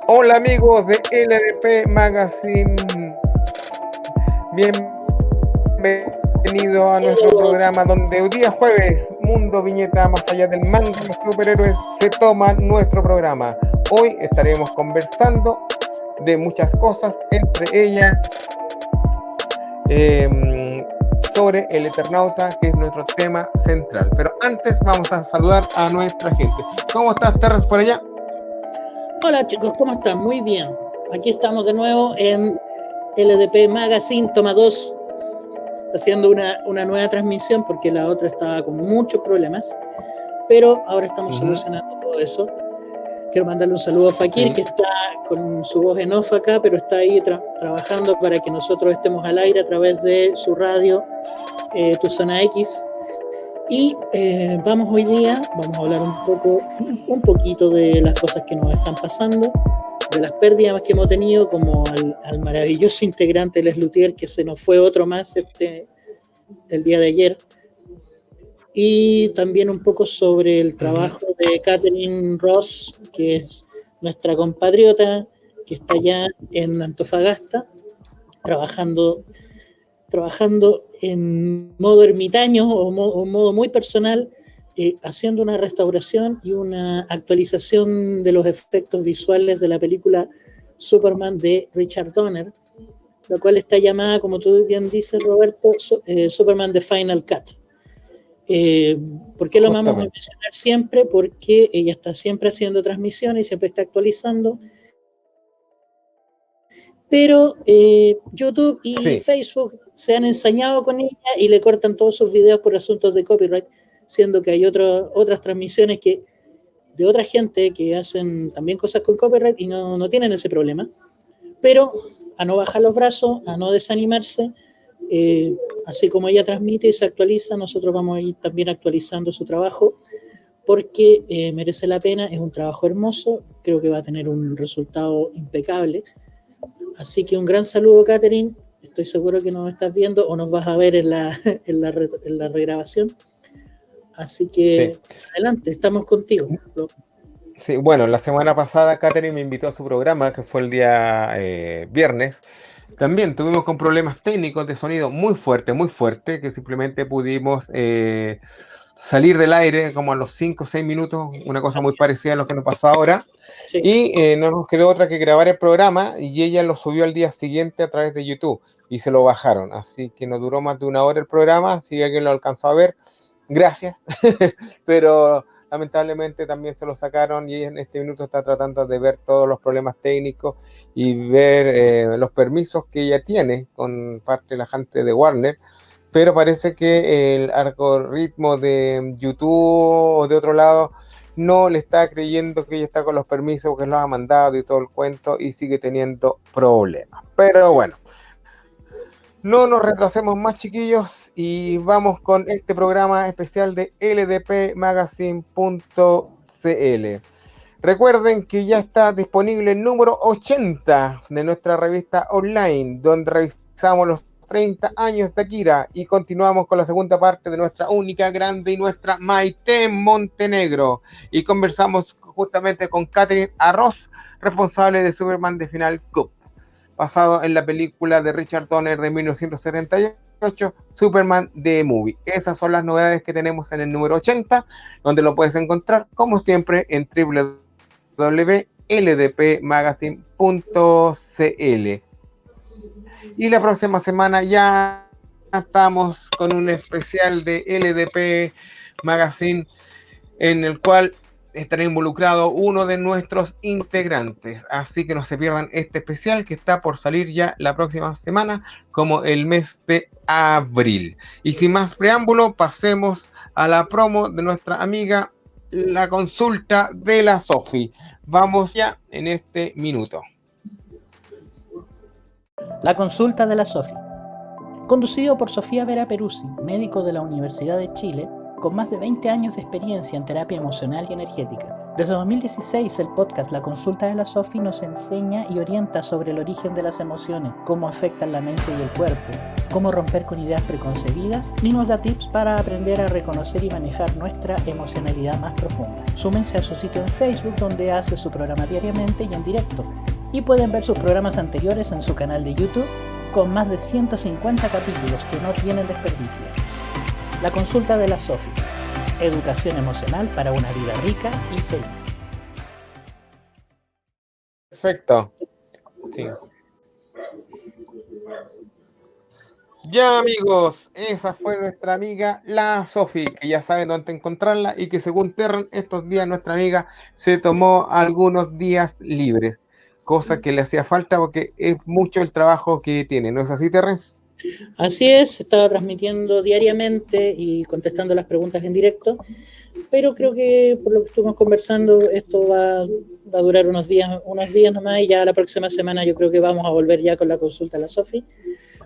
Hola amigos de LDP Magazine, bienvenido a nuestro programa donde hoy día jueves, Mundo Viñeta, más allá del manga, los superhéroes se toman nuestro programa. Hoy estaremos conversando de muchas cosas, entre ellas sobre el Eternauta, que es nuestro tema central. Pero antes vamos a saludar a nuestra gente. ¿Cómo estás, Terras, por allá? Hola chicos, ¿cómo están? Muy bien. Aquí estamos de nuevo en LDP Magazine, toma 2, haciendo una nueva transmisión porque la otra estaba con muchos problemas, pero ahora estamos solucionando todo eso. Quiero mandarle un saludo a Fakir, que está con su voz en off acá, pero está ahí trabajando para que nosotros estemos al aire a través de su radio, Tu Zona X. Y vamos a hablar un poquito de las cosas que nos están pasando, de las pérdidas que hemos tenido, como al maravilloso integrante Les Luthier, que se nos fue otro más el día de ayer, y también un poco sobre el trabajo de Catherine Ross, que es nuestra compatriota, que está allá en Antofagasta, trabajando en modo ermitaño o modo muy personal, haciendo una restauración y una actualización de los efectos visuales de la película Superman de Richard Donner, la cual está llamada, como tú bien dices, Roberto, Superman The Final Cut. ¿Por qué lo vamos a mencionar siempre? Porque ella está siempre haciendo transmisiones y siempre está actualizando. Pero YouTube y Facebook se han ensañado con ella y le cortan todos sus videos por asuntos de copyright, siendo que hay otras transmisiones de otra gente que hacen también cosas con copyright y no tienen ese problema. Pero a no bajar los brazos, a no desanimarse, así como ella transmite y se actualiza, nosotros vamos a ir también actualizando su trabajo, porque merece la pena, es un trabajo hermoso, creo que va a tener un resultado impecable. Así que un gran saludo, Catherine. Estoy seguro que nos estás viendo o nos vas a ver en la regrabación. Así que adelante, estamos contigo. Sí, bueno, la semana pasada Catherine me invitó a su programa, que fue el día viernes. También tuvimos con problemas técnicos de sonido muy fuerte, que simplemente pudimos salir del aire como a los 5 o 6 minutos, una cosa muy parecida a lo que nos pasó ahora. Sí. Y no nos quedó otra que grabar el programa y ella lo subió al día siguiente a través de YouTube y se lo bajaron. Así que no duró más de 1 hora el programa. Si alguien lo alcanzó a ver, gracias. Pero lamentablemente también se lo sacaron y en este minuto está tratando de ver todos los problemas técnicos y ver los permisos que ella tiene con parte de la gente de Warner, pero parece que el algoritmo de YouTube o de otro lado no le está creyendo que ella está con los permisos porque los ha mandado y todo el cuento y sigue teniendo problemas. Pero bueno, no nos retrasemos más, chiquillos, y vamos con este programa especial de ldpmagazine.cl. Recuerden que ya está disponible el número 80 de nuestra revista online, donde revisamos los 30 años de Akira y continuamos con la segunda parte de nuestra única, grande y nuestra Maite Montenegro. Y conversamos justamente con Catherine Arroz, responsable de Superman The Final Cup, basado en la película de Richard Donner de 1978, Superman The Movie. Esas son las novedades que tenemos en el número 80, donde lo puedes encontrar, como siempre, en www.ldpmagazine.cl. Y la próxima semana ya estamos con un especial de LDP Magazine, en el cual estará involucrado uno de nuestros integrantes, así que no se pierdan este especial que está por salir ya la próxima semana, como el mes de abril. Y sin más preámbulo, pasemos a la promo de nuestra amiga, la consulta de la Sofi. Vamos ya en este minuto. La consulta de la Sofi, conducido por Sofía Vera Peruzzi, médico de la Universidad de Chile, con más de 20 años de experiencia en terapia emocional y energética. Desde 2016, el podcast La Consulta de la Sofi nos enseña y orienta sobre el origen de las emociones, cómo afectan la mente y el cuerpo, cómo romper con ideas preconcebidas, y nos da tips para aprender a reconocer y manejar nuestra emocionalidad más profunda. Súmense a su sitio en Facebook, donde hace su programa diariamente y en directo, y pueden ver sus programas anteriores en su canal de YouTube, con más de 150 capítulos que no tienen desperdicio. La consulta de la Sofi, educación emocional para una vida rica y feliz. Perfecto. Sí. Ya, amigos, esa fue nuestra amiga la Sofi, que ya saben dónde encontrarla y que según Terran, estos días nuestra amiga se tomó algunos días libres, cosa que le hacía falta porque es mucho el trabajo que tiene, ¿no es así, Terrence? Así es, estaba transmitiendo diariamente y contestando las preguntas en directo, pero creo que por lo que estuvimos conversando, esto va a durar unos días nomás, y ya la próxima semana yo creo que vamos a volver ya con la consulta a la Sofi.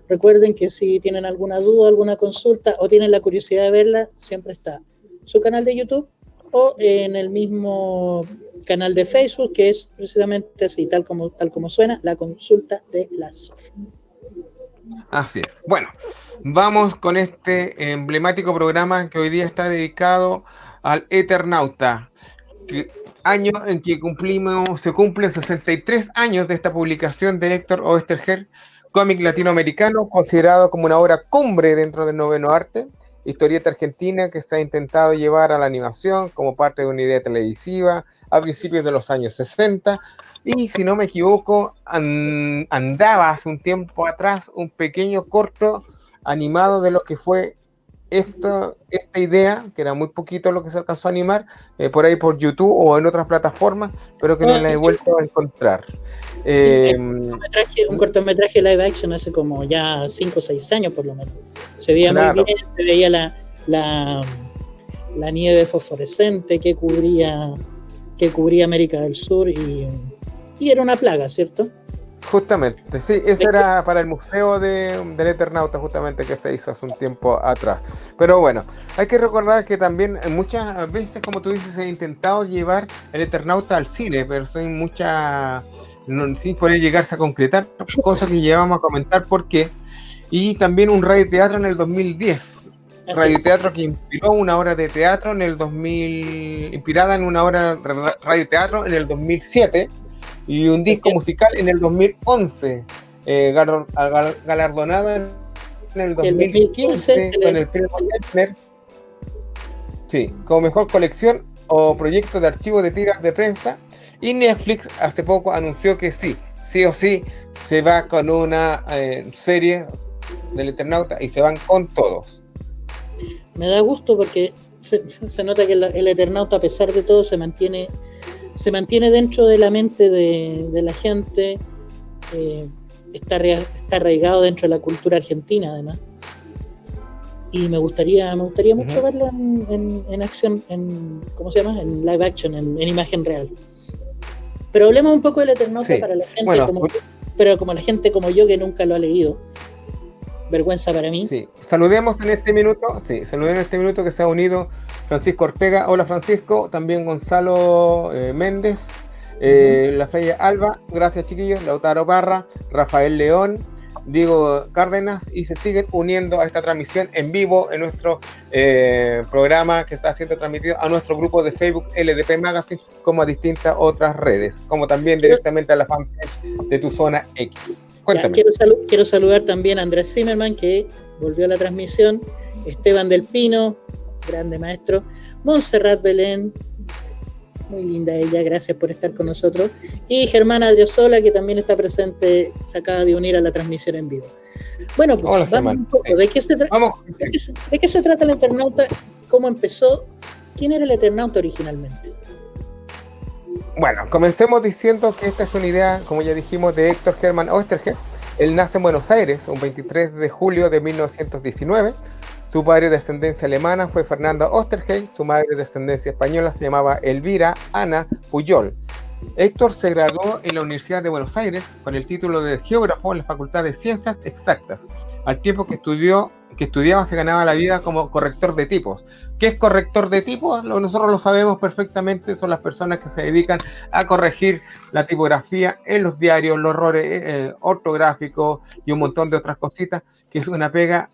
Recuerden que si tienen alguna duda, alguna consulta o tienen la curiosidad de verla, siempre está su canal de YouTube o en el mismo canal de Facebook, que es precisamente así, tal como suena, la consulta de la Sofi. Así es. Bueno, vamos con este emblemático programa que hoy día está dedicado al Eternauta, año en que se cumplen 63 años de esta publicación de Héctor Oesterheld, cómic latinoamericano considerado como una obra cumbre dentro del noveno arte, historieta argentina que se ha intentado llevar a la animación como parte de una idea televisiva a principios de los años 60. Y si no me equivoco, andaba hace un tiempo atrás un pequeño corto animado de lo que fue esta idea, que era muy poquito lo que se alcanzó a animar, por ahí por YouTube o en otras plataformas, pero que no la he vuelto a encontrar. Sí, un cortometraje live action hace como ya 5 o 6 años por lo menos. Se veía claro. Muy bien, se veía la nieve fosforescente que cubría América del Sur y era una plaga, ¿cierto? Justamente, sí, eso era para el museo del Eternauta, justamente, que se hizo hace un tiempo atrás. Pero bueno, hay que recordar que también muchas veces, como tú dices, se ha intentado llevar el Eternauta al cine, pero son muchas, sin poder llegarse a concretar, cosas que llevamos a comentar por qué. Y también un radioteatro en el 2010. Radioteatro que inspiró una obra de teatro en el 2000, inspirada en una obra de radioteatro en el 2007. Y un disco musical en el 2011, galardonado en el 2015 con el premio Eisner, sí, como mejor colección o proyecto de archivo de tiras de prensa. Y Netflix hace poco anunció que sí o sí se va con una serie del Eternauta y se van con todos. Me da gusto porque se nota que el Eternauta, a pesar de todo, se mantiene dentro de la mente de la gente, está arraigado dentro de la cultura argentina, además. Y me gustaría mucho verlo en acción, ¿cómo se llama? En live action, en imagen real. Pero hablemos un poco del Eternauta, sí, para la gente, pero como la gente como yo que nunca lo ha leído. Vergüenza para mí. Sí, saludemos en este minuto que se ha unido Francisco Ortega. Hola Francisco, también Gonzalo Méndez, La Freya Alba, gracias chiquillos, Lautaro Parra, Rafael León, Diego Cárdenas, y se siguen uniendo a esta transmisión en vivo en nuestro programa que está siendo transmitido a nuestro grupo de Facebook LDP Magazine, como a distintas otras redes, como también directamente a la fanpage de Tu Zona X. Ya, quiero saludar también a Andrés Zimmerman, que volvió a la transmisión, Esteban del Pino, grande maestro, Montserrat Belén, muy linda ella, gracias por estar con nosotros, y Germán Adriozola, que también está presente, se acaba de unir a la transmisión en vivo. Bueno, pues hola, vamos un poco. ¿De qué se trata el Eternauta? ¿Cómo empezó? ¿Quién era el Eternauta originalmente? Bueno, comencemos diciendo que esta es una idea, como ya dijimos, de Héctor Hermann Oesterheld. Él nace en Buenos Aires un 23 de julio de 1919. Su padre de ascendencia alemana fue Fernando Oesterheld. Su madre de ascendencia española se llamaba Elvira Ana Pujol. Héctor se graduó en la Universidad de Buenos Aires con el título de geógrafo en la Facultad de Ciencias Exactas. Al tiempo que estudiaba se ganaba la vida como corrector de tipos. ¿Qué es corrector de tipos? Nosotros lo sabemos perfectamente, son las personas que se dedican a corregir la tipografía en los diarios, los errores ortográficos y un montón de otras cositas, que es una pega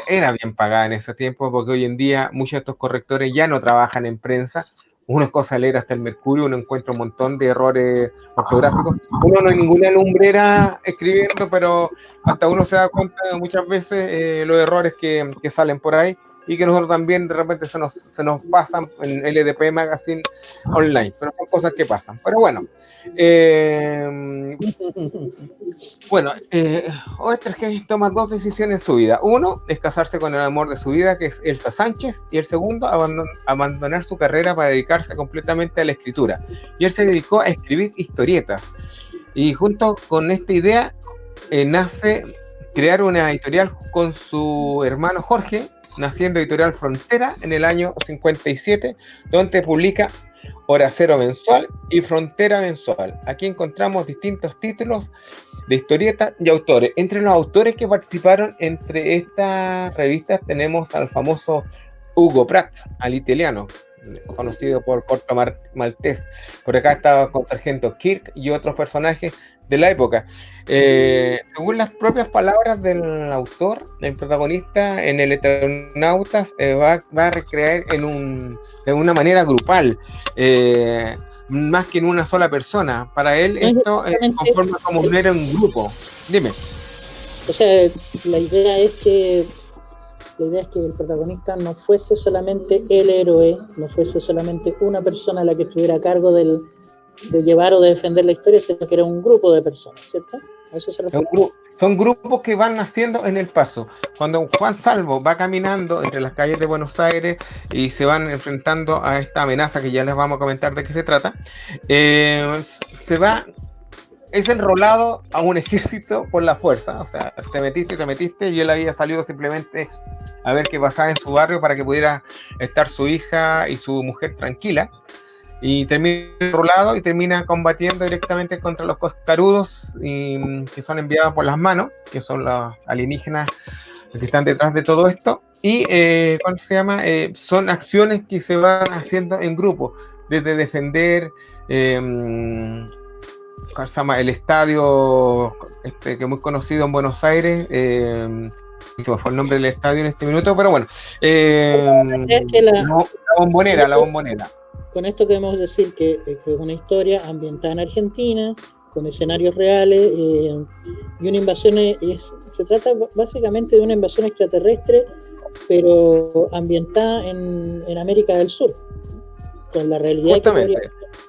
era bien pagada en ese tiempo, porque hoy en día muchos de estos correctores ya no trabajan en prensa. Uno es cosa de leer hasta el Mercurio, uno encuentra un montón de errores ortográficos. Uno no hay ninguna lumbrera escribiendo, pero hasta uno se da cuenta muchas veces los errores que salen por ahí, y que nosotros también de repente se nos pasan en LDP Magazine online, pero son cosas que pasan. Pero bueno, Oesterheld toma dos decisiones en su vida. Uno es casarse con el amor de su vida, que es Elsa Sánchez, y el segundo, abandonar su carrera para dedicarse completamente a la escritura. Y él se dedicó a escribir historietas. Y junto con esta idea nace crear una editorial con su hermano Jorge, naciendo Editorial Frontera en el año 57, donde publica Hora Cero Mensual y Frontera Mensual. Aquí encontramos distintos títulos de historietas y autores. Entre los autores que participaron entre estas revistas tenemos al famoso Hugo Pratt, al italiano, conocido por Corto Maltés. Por acá estaba con Sargento Kirk y otros personajes de la época. Según las propias palabras del autor, el protagonista en el Eternauta va a recrear de una manera grupal, más que en una sola persona. Para él esto conforma como no era un grupo. Dime. O sea, la idea es que el protagonista no fuese solamente el héroe, no fuese solamente una persona la que estuviera a cargo de llevar o de defender la historia, sino que era un grupo de personas, ¿cierto? A eso se refiere. Son grupos que van naciendo en el paso. Cuando Juan Salvo va caminando entre las calles de Buenos Aires y se van enfrentando a esta amenaza que ya les vamos a comentar de qué se trata, es enrolado a un ejército por la fuerza. O sea, te metiste, y él había salido simplemente a ver qué pasaba en su barrio para que pudiera estar su hija y su mujer tranquila. Y termina enrolado y termina combatiendo directamente contra los coscarudos que son enviados por las manos, que son los alienígenas que están detrás de todo esto. Y ¿cómo se llama? Son acciones que se van haciendo en grupo, desde defender ¿cómo se llama? El estadio que es muy conocido en Buenos Aires. Se me fue el nombre del estadio en este minuto, pero bueno, la bombonera. Con esto queremos decir que es una historia ambientada en Argentina, con escenarios reales, y una invasión, se trata básicamente de una invasión extraterrestre, pero ambientada en América del Sur, con la realidad que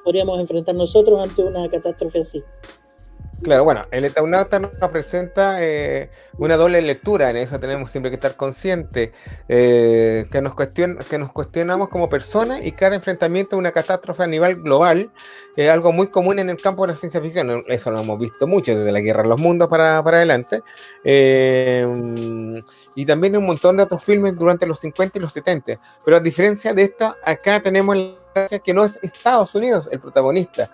podríamos enfrentar nosotros ante una catástrofe así. Claro, bueno, el Eternauta nos presenta una doble lectura, en eso tenemos siempre que estar conscientes, que nos cuestionamos como personas y cada enfrentamiento a una catástrofe a nivel global, algo muy común en el campo de la ciencia ficción, eso lo hemos visto mucho desde la Guerra de los Mundos para adelante, eh, y también un montón de otros filmes durante los 50 y los 70, pero a diferencia de esto, acá tenemos que no es Estados Unidos el protagonista.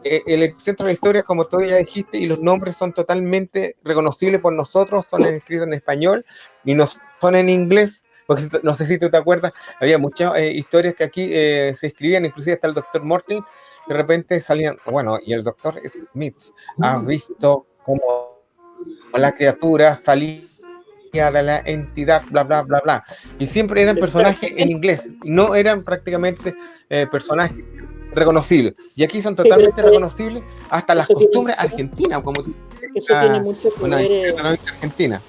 El centro de la historia, como tú ya dijiste, y los nombres son totalmente reconocibles por nosotros, son escritos en español y no son en inglés, porque no sé si tú te acuerdas, había muchas historias que aquí se escribían, inclusive hasta el doctor Morty, de repente salían, bueno, y el doctor Smith ha visto cómo la criatura salía de la entidad, bla, bla, bla, bla, y siempre eran personajes en inglés, no eran prácticamente personajes reconocibles. Y aquí son totalmente reconocibles hasta las costumbres argentinas, como tú eso tiene mucho que ver. Argentina.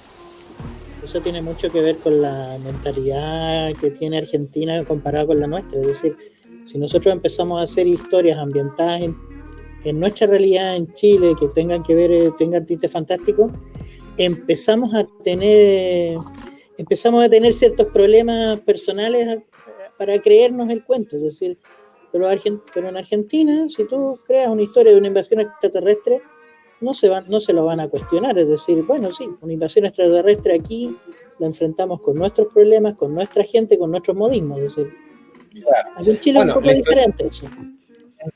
Eso tiene mucho que ver con la mentalidad que tiene Argentina comparada con la nuestra. Es decir, si nosotros empezamos a hacer historias ambientadas en nuestra realidad en Chile, que tengan que ver, tengan tintes fantásticos, empezamos a tener ciertos problemas personales para creernos el cuento. Es decir, pero en Argentina, si tú creas una historia de una invasión extraterrestre, no se lo van a cuestionar. Es decir, bueno, sí, una invasión extraterrestre aquí la enfrentamos con nuestros problemas, con nuestra gente, con nuestros modismos. Es decir, aquí en Chile es un poco diferente eso.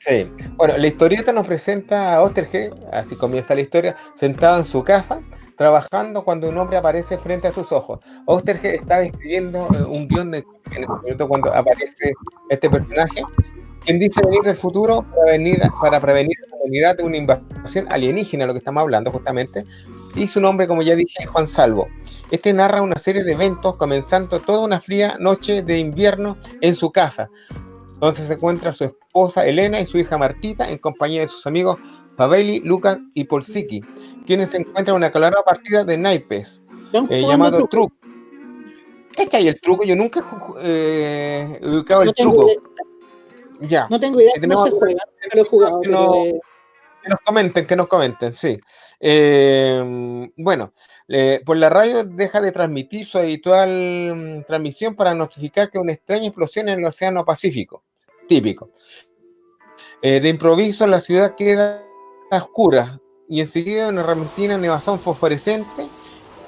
Sí. Bueno, la historieta nos presenta a Osterhage, así comienza la historia, sentado en su casa, trabajando cuando un hombre aparece frente a sus ojos. Osterhage está escribiendo un guión en el momento cuando aparece este personaje, quien dice venir del futuro para prevenir a la humanidad de una invasión alienígena, lo que estamos hablando justamente, y su nombre, como ya dije, es Juan Salvo. Este narra una serie de eventos, comenzando toda una fría noche de invierno en su casa, donde se encuentra su esposa Elena y su hija Martita en compañía de sus amigos Paveli, Lucas y Polsiki, quienes se encuentran en una acalorada partida de naipes llamado truco. ¿Qué es el truco? Yo nunca he ubicado el truco. Ya. No tengo idea cómo se juega, pero lo he jugado. Que nos comenten, sí. Bueno, por la radio deja de transmitir su habitual transmisión para notificar que una extraña explosión en el Océano Pacífico, típico. De improviso la ciudad queda oscura y enseguida una repentina nevazón fosforescente.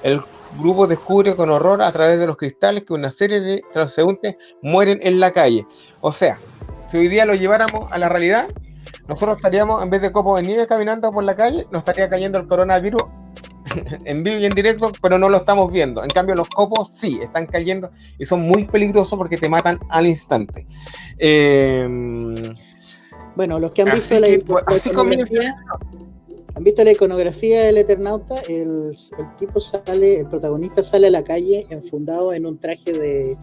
El grupo descubre con horror a través de los cristales que una serie de transeúntes mueren en la calle. O sea, si hoy día lo lleváramos a la realidad, nosotros estaríamos, en vez de copos de nieve caminando por la calle, nos estaría cayendo el coronavirus en vivo y en directo, pero no lo estamos viendo. En cambio, los copos sí están cayendo y son muy peligrosos porque te matan al instante. Bueno, los que han visto la iconografía, han visto la iconografía del Eternauta, el protagonista sale a la calle enfundado en un traje de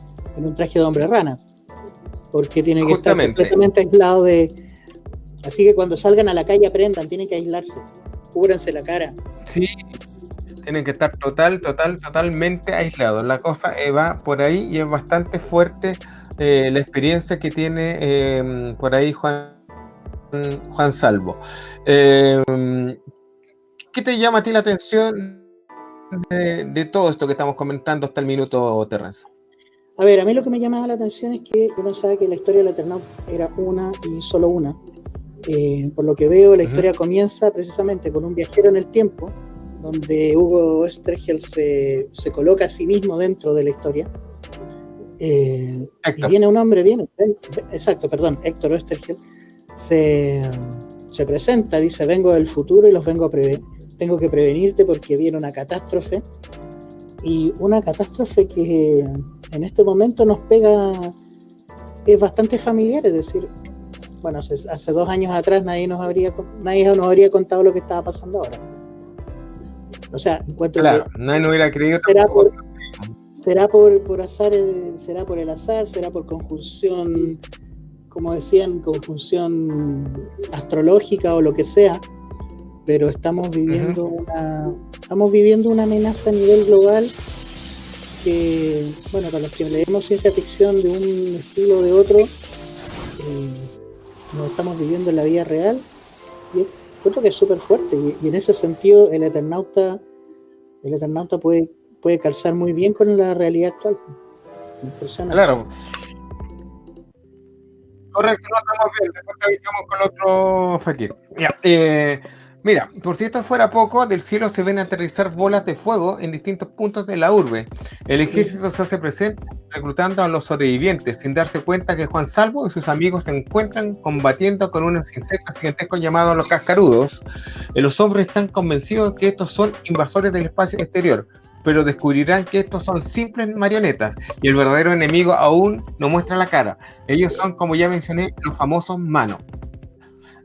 hombre rana, porque tiene que estar completamente aislado así que cuando salgan a la calle aprendan, tienen que aislarse, cúbranse la cara. Sí, tienen que estar totalmente aislados. La cosa va por ahí y es bastante fuerte la experiencia que tiene por ahí Juan Salvo. ¿Qué te llama a ti la atención de todo esto que estamos comentando hasta el minuto, Terrence? A ver, a mí lo que me llamaba la atención es que yo pensaba que la historia del Eternauta era una y solo una. Por lo que veo, la historia comienza precisamente con un viajero en el tiempo, donde Hugo Oesterheld se coloca a sí mismo dentro de la historia. Y viene un hombre Héctor Oesterheld se presenta, dice: vengo del futuro y los tengo que prevenirte porque viene una catástrofe, y una catástrofe que en este momento nos pega, es bastante familiar. Es decir, bueno, hace 2 años atrás nadie nos habría contado lo que estaba pasando ahora. O sea, encuentro que nadie nos hubiera creído. Será por azar, será por el azar, será por conjunción, como decían, conjunción astrológica o lo que sea, pero estamos viviendo una amenaza a nivel global que, bueno, para los que leemos ciencia ficción de un estilo o de otro, nos estamos viviendo en la vida real, encuentro que es súper fuerte y en ese sentido el Eternauta puede calzar muy bien con la realidad actual. Me impresiona eso. Claro, correcto, no estamos bien, después te avisamos con otro Fakir. Ya, mira, por si esto fuera poco, del cielo se ven aterrizar bolas de fuego en distintos puntos de la urbe. El ejército se hace presente reclutando a los sobrevivientes, sin darse cuenta que Juan Salvo y sus amigos se encuentran combatiendo con unos insectos gigantescos llamados los cascarudos. Los hombres están convencidos de que estos son invasores del espacio exterior, pero descubrirán que estos son simples marionetas y el verdadero enemigo aún no muestra la cara. Ellos son, como ya mencioné, los famosos Manos.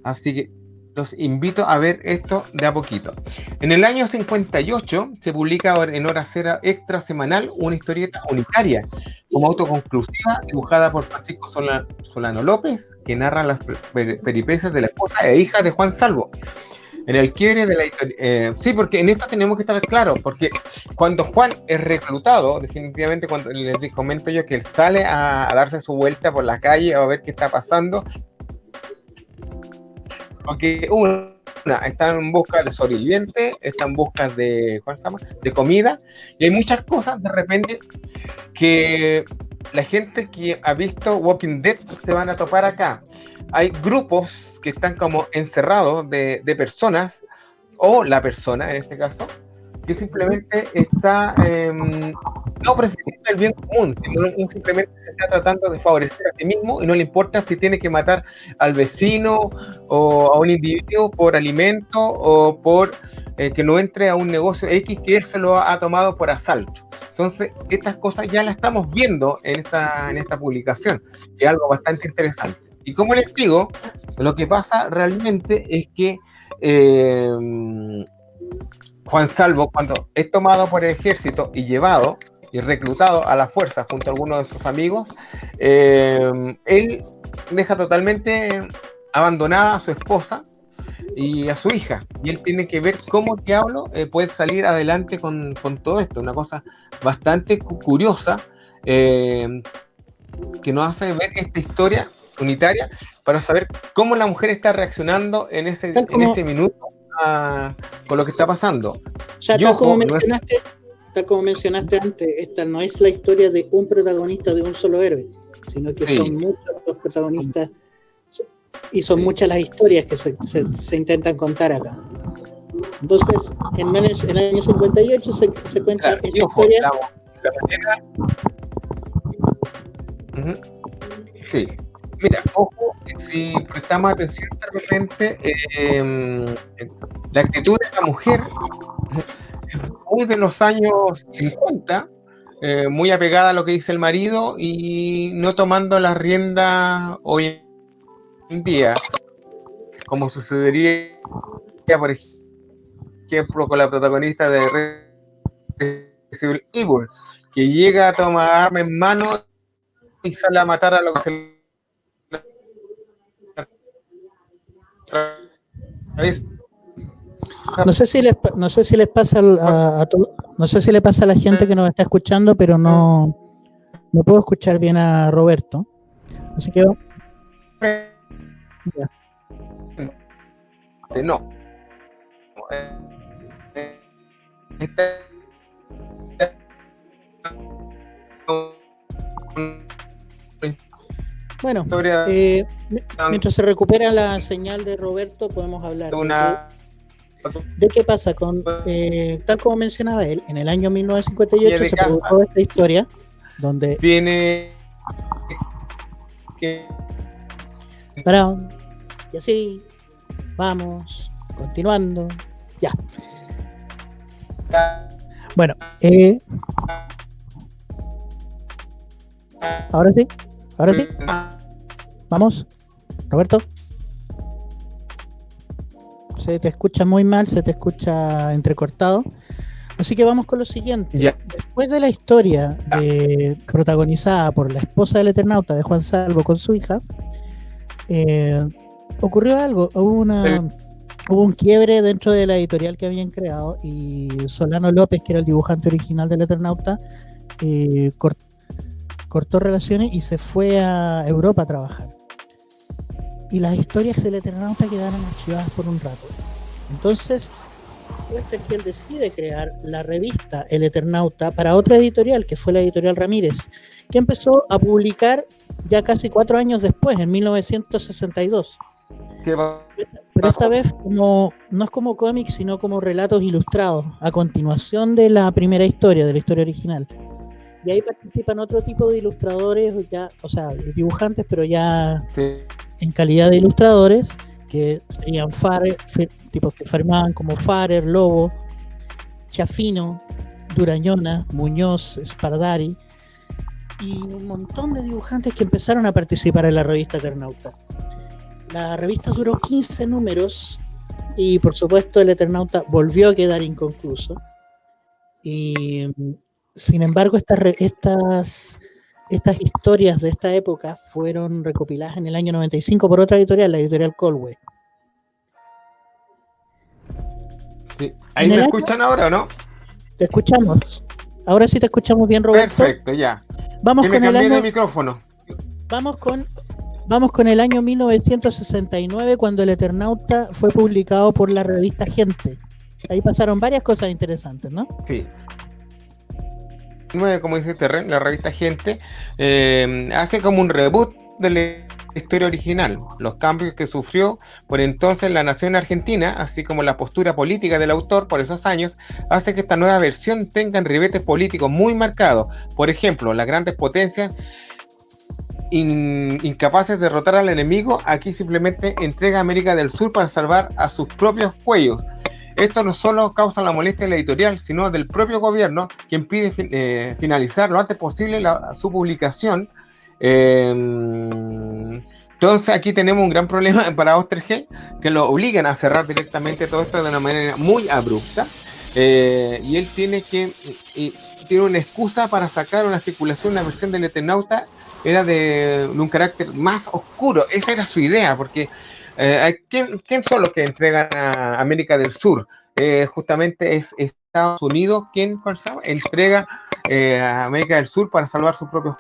Así que los invito a ver esto de a poquito. En el año 58 se publica en Hora Cero Extra Semanal una historieta unitaria, como autoconclusiva, dibujada por Francisco Solano López, que narra las peripecias de la esposa e hija de Juan Salvo. En el quiebre de la historia. Sí, porque en esto tenemos que estar claros, porque cuando Juan es reclutado, definitivamente cuando les comento yo que él sale a darse su vuelta por la calle a ver qué está pasando, porque está en busca de sobrevivientes, está en busca de, ¿cuál se llama?, de comida, y hay muchas cosas de repente que la gente que ha visto Walking Dead se van a topar acá. Hay grupos que están como encerrados de personas, o la persona en este caso, que simplemente está no prefiriendo el bien común, sino simplemente se está tratando de favorecer a sí mismo y no le importa si tiene que matar al vecino o a un individuo por alimento o por que no entre a un negocio X que él se lo ha tomado por asalto. Entonces, estas cosas ya las estamos viendo en esta publicación, que es algo bastante interesante. Y como les digo, lo que pasa realmente es que Juan Salvo, cuando es tomado por el ejército y llevado y reclutado a la fuerza junto a algunos de sus amigos, él deja totalmente abandonada a su esposa y a su hija, y él tiene que ver cómo diablo puede salir adelante con todo esto, una cosa bastante curiosa que nos hace ver esta historia unitaria para saber cómo la mujer está reaccionando en ese minuto con lo que está pasando. O sea, tal como mencionaste antes, esta no es la historia de un protagonista de un solo héroe, sino que son muchos los protagonistas y son muchas las historias que se intentan contar acá. Entonces, en el año 58 se cuenta esta historia. Sí. Mira, ojo, si prestamos atención de repente, la actitud de la mujer muy de los años 50, muy apegada a lo que dice el marido y no tomando las riendas hoy en día, como sucedería, por ejemplo, con la protagonista de Resident Evil, que llega a tomar arma en mano y sale a matar a lo que se no sé si les pasa no sé si le pasa a la gente que nos está escuchando, pero no puedo escuchar bien a Roberto, así que ya. No. Bueno, mientras se recupera la señal de Roberto, podemos hablar de qué pasa con, tal como mencionaba él, en el año 1958 se produjo esta historia donde tiene que parado, y así vamos continuando ya. Bueno, ahora sí vamos, Roberto. Se te escucha muy mal, se te escucha entrecortado. Así que vamos con lo siguiente. Yeah. Después de la historia protagonizada por la esposa del Eternauta de Juan Salvo con su hija, ocurrió algo. Hubo un quiebre dentro de la editorial que habían creado y Solano López, que era el dibujante original del Eternauta, cortó relaciones y se fue a Europa a trabajar. Y las historias del Eternauta quedaron archivadas por un rato. Entonces, Oesterheld decide crear la revista El Eternauta para otra editorial, que fue la editorial Ramírez, que empezó a publicar ya casi 4 años después, en 1962. ¿Qué Pero esta pasó? vez no es como cómics, sino como relatos ilustrados, a continuación de la primera historia, de la historia original. Y ahí participan otro tipo de ilustradores, ya, o sea, dibujantes, pero ya Sí. en calidad de ilustradores, que serían tipos que firmaban como Farer, Lobo, Chafino, Durañona, Muñoz, Spardari, y un montón de dibujantes que empezaron a participar en la revista Eternauta. La revista duró 15 números y por supuesto el Eternauta volvió a quedar inconcluso. Y sin embargo, estas historias de esta época fueron recopiladas en el año 95 por otra editorial, la editorial Colway. Sí. ¿Ahí En me el año, escuchan ahora o no? te escuchamos. Ahora sí te escuchamos bien, Roberto. Perfecto, ya. Vamos Que me con el cambié de año, micrófono. vamos con, vamos con el año 1969, cuando el Eternauta fue publicado por la revista Gente. Ahí pasaron varias cosas interesantes, ¿no? Sí. Como dice Terren, la revista Gente, hace como un reboot de la historia original. Los cambios que sufrió por entonces la nación argentina, así como la postura política del autor por esos años, hace que esta nueva versión tenga ribetes políticos muy marcados. Por ejemplo, las grandes potencias incapaces de derrotar al enemigo, aquí simplemente entrega a América del Sur para salvar a sus propios cuellos. Esto no solo causa la molestia de la editorial, sino del propio gobierno, quien pide finalizar lo antes posible su publicación. Entonces aquí tenemos un gran problema para Oesterheld, que lo obligan a cerrar directamente todo esto de una manera muy abrupta. Y él tiene una excusa para sacar una circulación, una versión del Eternauta, era de un carácter más oscuro. Esa era su idea, porque ¿quién son los que entregan a América del Sur? Justamente es Estados Unidos quien entrega a América del Sur para salvar sus propios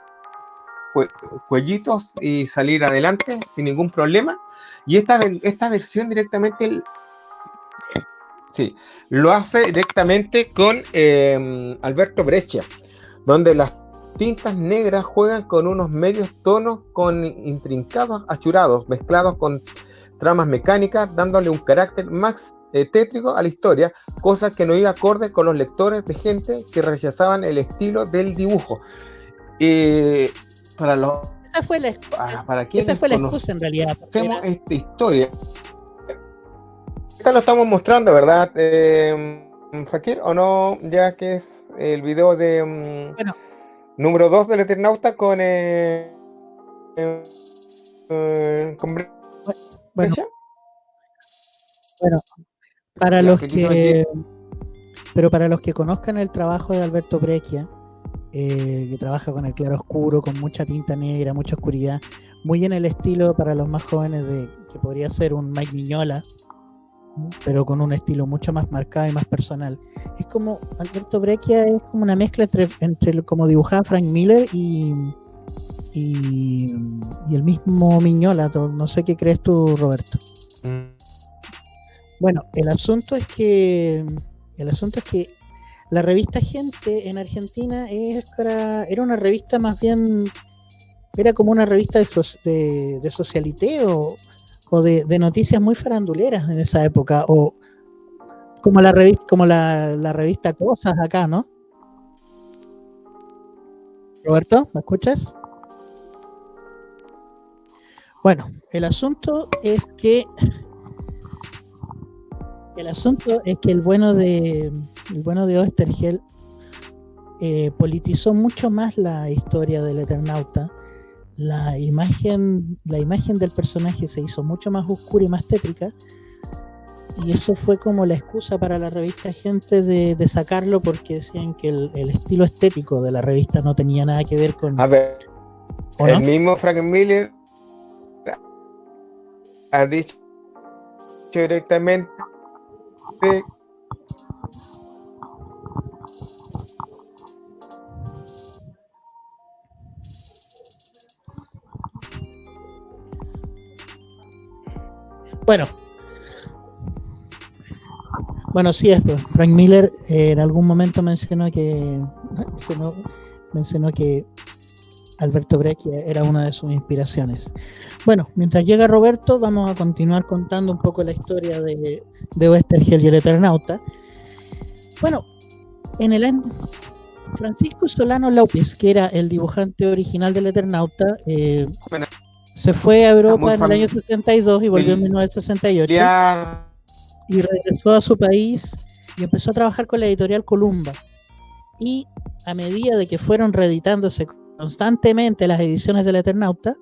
cuellitos y salir adelante sin ningún problema. Y esta versión directamente, sí, lo hace directamente con Alberto Breccia, donde las tintas negras juegan con unos medios tonos con intrincados achurados, mezclados con tramas mecánicas, dándole un carácter más tétrico a la historia, cosa que no iba acorde con los lectores de Gente que rechazaban el estilo del dibujo. Para los Esa fue la, para esa quienes fue la excusa en realidad. conocemos esta historia, esta lo estamos mostrando, ¿verdad, Fakir? ¿O no? Ya que es el video de Bueno, número 2 del Eternauta con bueno, Brescia. bueno, para Ya, los que dice aquí. pero para los que conozcan el trabajo de Alberto Breccia, que trabaja con el claro oscuro, con mucha tinta negra, mucha oscuridad, muy en el estilo para los más jóvenes de que podría ser un Mike Mignola, pero con un estilo mucho más marcado y más personal. Es como Alberto Breccia es como una mezcla entre como dibujaba Frank Miller y, y el mismo Mignola. No sé qué crees tú, Roberto. Bueno, el asunto es que la revista Gente en Argentina era una revista más bien, era como una revista de socialité o de noticias muy faranduleras en esa época, o como la revista Cosas acá, ¿no? Roberto, ¿me escuchas? Bueno, el asunto es que el bueno de Oesterheld politizó mucho más la historia del Eternauta. La imagen del personaje se hizo mucho más oscura y más tétrica, y eso fue como la excusa para la revista Gente de sacarlo, porque decían que el estilo estético de la revista no tenía nada que ver con... A ver, ¿O el no? mismo Frank Miller ha dicho directamente Bueno, Bueno, sí, esto. Frank Miller en algún momento mencionó que Alberto Brecht era una de sus inspiraciones. Bueno, mientras llega Roberto, vamos a continuar contando un poco la historia de Oesterheld y el Eternauta. Bueno, en el año Francisco Solano López, que era el dibujante original del Eternauta, Bueno, se fue a Europa muy en el año 62 y volvió en 1968 familiar. y regresó a su país y empezó a trabajar con la editorial Columba. Y a medida de que fueron reeditándose constantemente las ediciones del Eternauta,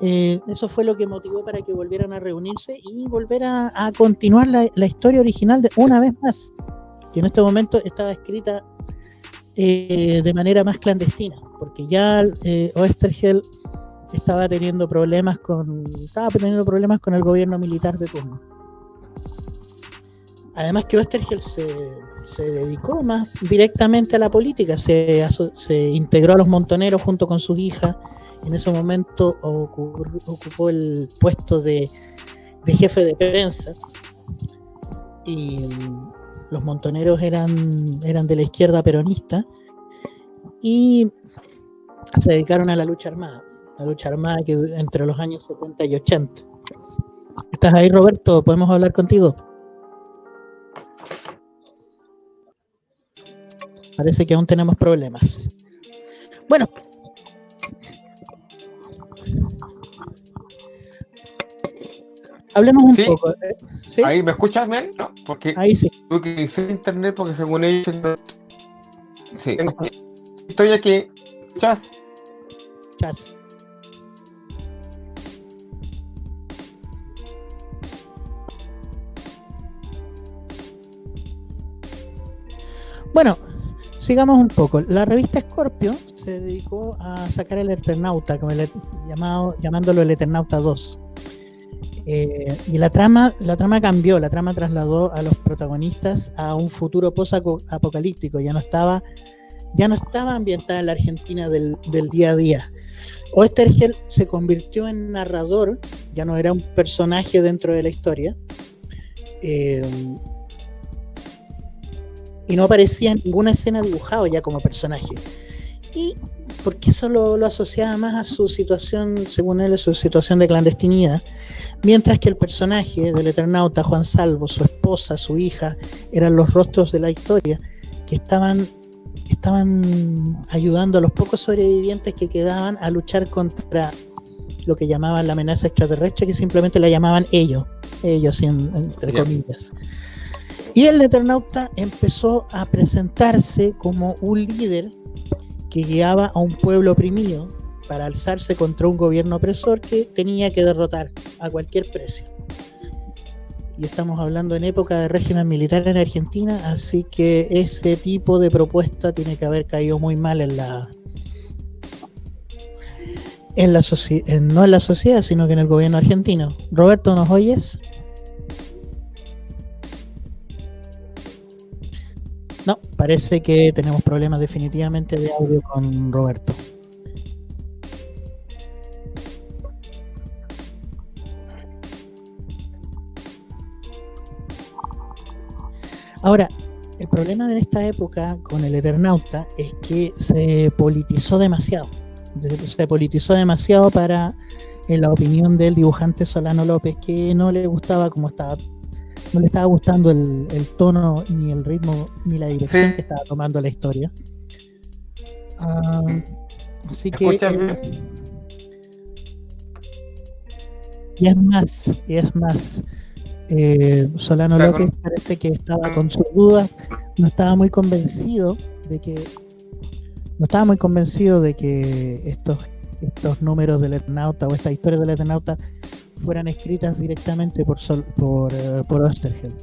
eso fue lo que motivó para que volvieran a reunirse y volver a continuar la historia original de una vez más, que en este momento estaba escrita de manera más clandestina, porque ya Oesterheld estaba teniendo problemas con el gobierno militar de turno. Además que Oesterheld se dedicó más directamente a la política, se integró a los Montoneros junto con sus hijas. En ese momento ocupó el puesto de jefe de prensa, y los Montoneros eran de la izquierda peronista y se dedicaron a la lucha armada que entre los años 70 y 80. ¿Estás ahí, Roberto? ¿Podemos hablar contigo? Parece que aún tenemos problemas. Bueno, hablemos un poco. ¿Sí? ¿Ahí me escuchas bien? ¿No? Porque ahí sí. tuve que iniciar internet porque según ellos... Sí, estoy aquí. Chas. Bueno, sigamos un poco. La revista Scorpio se dedicó a sacar el Eternauta, llamándolo el Eternauta 2. Y la trama cambió, la trama trasladó a los protagonistas a un futuro post-apocalíptico. Ya no estaba ambientada en la Argentina del día a día. Oesterheld se convirtió en narrador, ya no era un personaje dentro de la historia. Y no aparecía en ninguna escena dibujado ya como personaje. Y porque eso lo asociaba más a su situación, según él, su situación de clandestinidad, mientras que el personaje del Eternauta, Juan Salvo, su esposa, su hija, eran los rostros de la historia que estaban ayudando a los pocos sobrevivientes que quedaban a luchar contra lo que llamaban la amenaza extraterrestre, que simplemente la llamaban ellos entre comillas. Y el Eternauta empezó a presentarse como un líder que guiaba a un pueblo oprimido para alzarse contra un gobierno opresor que tenía que derrotar a cualquier precio. Y estamos hablando en época de régimen militar en Argentina, así que ese tipo de propuesta tiene que haber caído muy mal no en la sociedad, sino que en el gobierno argentino. Roberto, ¿nos oyes? No, parece que tenemos problemas definitivamente de audio con Roberto. Ahora, el problema de esta época con el Eternauta es que se politizó demasiado. Para, en la opinión del dibujante Solano López, que no le gustaba cómo estaba. No le estaba gustando el tono, ni el ritmo, ni la dirección que estaba tomando la historia. Así que... Y es más, Solano López parece que estaba con sus dudas, no estaba muy convencido de que estos números del Eternauta o esta historia del Eternauta fueran escritas directamente por Oesterheld,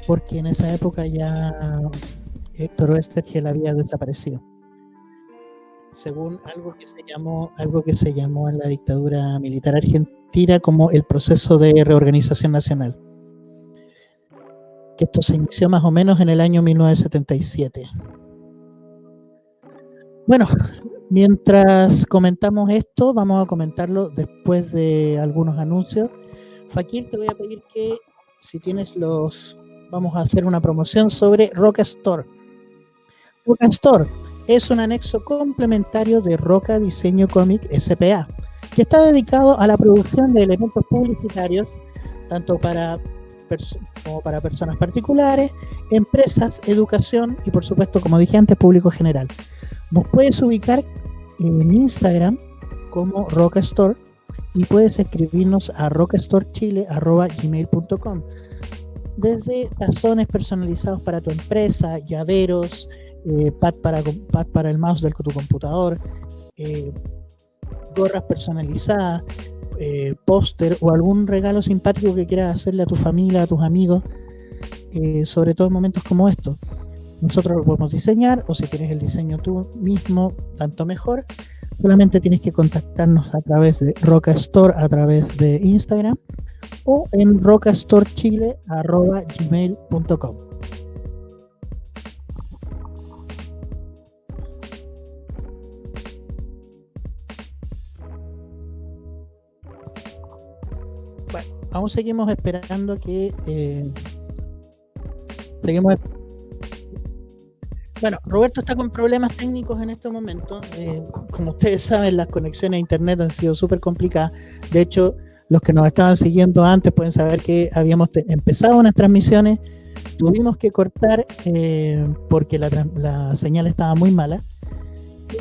porque en esa época ya Héctor Oesterheld había desaparecido, según algo que se llamó en la dictadura militar argentina como el proceso de reorganización nacional, que esto se inició más o menos en el año 1977. Bueno, mientras comentamos esto, vamos a comentarlo después de algunos anuncios. Fakir, te voy a pedir que si tienes vamos a hacer una promoción sobre Roca Store. Roca Store es un anexo complementario de Roca Diseño Cómic S.p.A., que está dedicado a la producción de elementos publicitarios, tanto como para personas particulares, empresas, educación y, por supuesto, como dije antes, público general. Nos puedes ubicar en Instagram como Roca Store y puedes escribirnos a rocastorechile@gmail.com. Desde tazones personalizados para tu empresa, llaveros, pad para el mouse de tu computador, gorras personalizadas, póster o algún regalo simpático que quieras hacerle a tu familia, a tus amigos, sobre todo en momentos como estos. Nosotros lo podemos diseñar, o si tienes el diseño tú mismo, tanto mejor. Solamente tienes que contactarnos a través de Roca Store, a través de Instagram, o en rocastorechile@gmail.com. Bueno, aún seguimos esperando que Bueno, Roberto está con problemas técnicos en este momento. Como ustedes saben, las conexiones a internet han sido súper complicadas. De hecho, los que nos estaban siguiendo antes pueden saber que habíamos empezado unas transmisiones, tuvimos que cortar porque la señal estaba muy mala,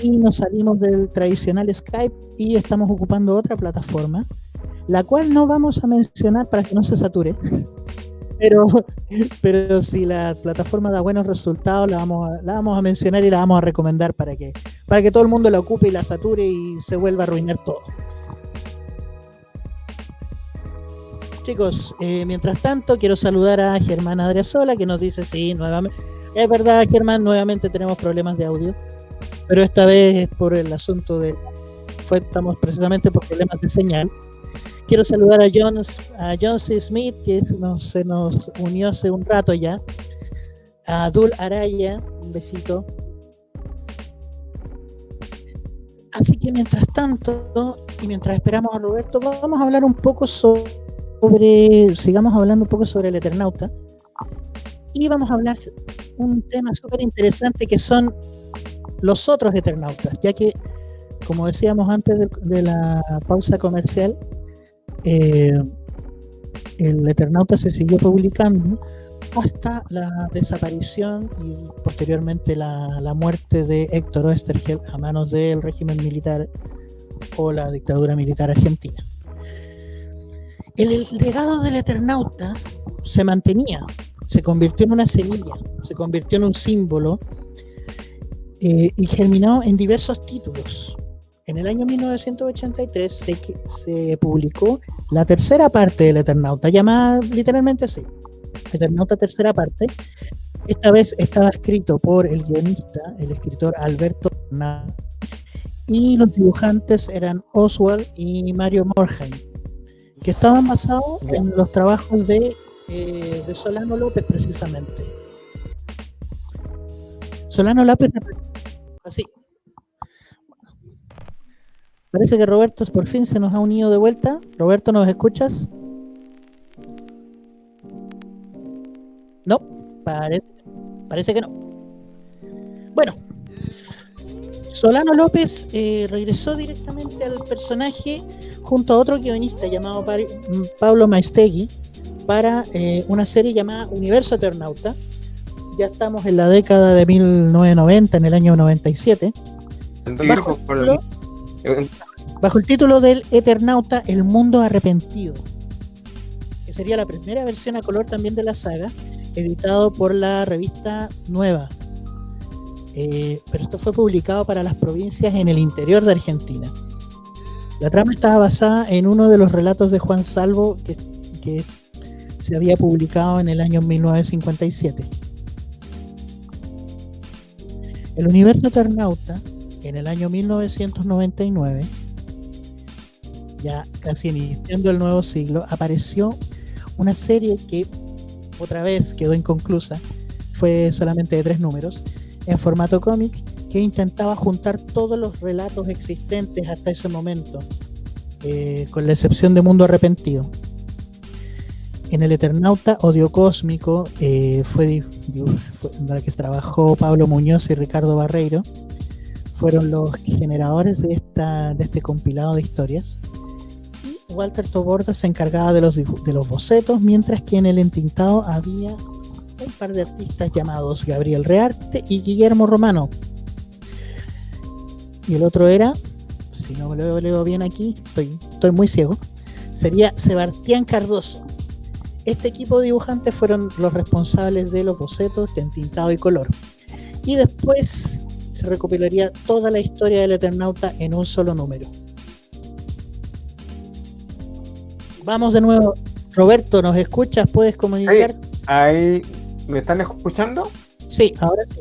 y nos salimos del tradicional Skype y estamos ocupando otra plataforma, la cual no vamos a mencionar para que no se sature. Pero si la plataforma da buenos resultados, la vamos a mencionar y la vamos a recomendar para que todo el mundo la ocupe y la sature y se vuelva a arruinar todo. Chicos, mientras tanto quiero saludar a Germán Adriasola, que nos dice, sí, nuevamente, es verdad, Germán, nuevamente tenemos problemas de audio, pero esta vez es por el asunto estamos precisamente por problemas de señal. Quiero saludar a John C. Smith, que se nos unió hace un rato ya. A Dul Araya, un besito. Así que mientras tanto, y mientras esperamos a Roberto, vamos a hablar un poco sigamos hablando un poco sobre el Eternauta. Y vamos a hablar un tema súper interesante que son los otros Eternautas, ya que, como decíamos antes de la pausa comercial, el Eternauta se siguió publicando hasta la desaparición y posteriormente la muerte de Héctor Oesterheld a manos del régimen militar o la dictadura militar argentina. El legado del Eternauta se mantenía, se convirtió en una semilla, se convirtió en un símbolo y germinó en diversos títulos. En el año 1983 se publicó la tercera parte del Eternauta, llamada literalmente así, Eternauta tercera parte. Esta vez estaba escrito por el guionista, el escritor Alberto Bernal, y los dibujantes eran Oswald y Mario Morhaime, que estaban basados en los trabajos de Solano López, precisamente. Solano López, así. Parece que Roberto por fin se nos ha unido de vuelta. Roberto, ¿nos escuchas? No, parece que no. Bueno, Solano López regresó directamente al personaje junto a otro guionista llamado Pablo Maestegui para una serie llamada Universo Eternauta. Ya estamos en la década de 1990, en el año 97. Bajo el título del Eternauta, El Mundo Arrepentido, que sería la primera versión a color también de la saga, editado por la revista Nueva. Pero esto fue publicado para las provincias en el interior de Argentina. La trama estaba basada en uno de los relatos de Juan Salvo que se había publicado en el año 1957. El Universo Eternauta, en el año 1999, ya casi iniciando el nuevo siglo, apareció una serie que otra vez quedó inconclusa, fue solamente de 3 números, en formato cómic, que intentaba juntar todos los relatos existentes hasta ese momento, con la excepción de Mundo Arrepentido. en el Eternauta Odio Cósmico, fue en la que trabajó Pablo Muñoz y Ricardo Barreiro. Fueron los generadores de este compilado de historias. Y Walter Toborda se encargaba de los bocetos, mientras que en el entintado había un par de artistas llamados Gabriel Rearte y Guillermo Romano. Y el otro era, si no me lo leo bien aquí, estoy muy ciego, sería Sebastián Cardoso. Este equipo de dibujantes fueron los responsables de los bocetos de entintado y color. Y después se recopilaría toda la historia del Eternauta en un solo número. Vamos de nuevo. Roberto, ¿nos escuchas? ¿Puedes comunicar? Ahí, ¿me están escuchando? Sí, ahora sí.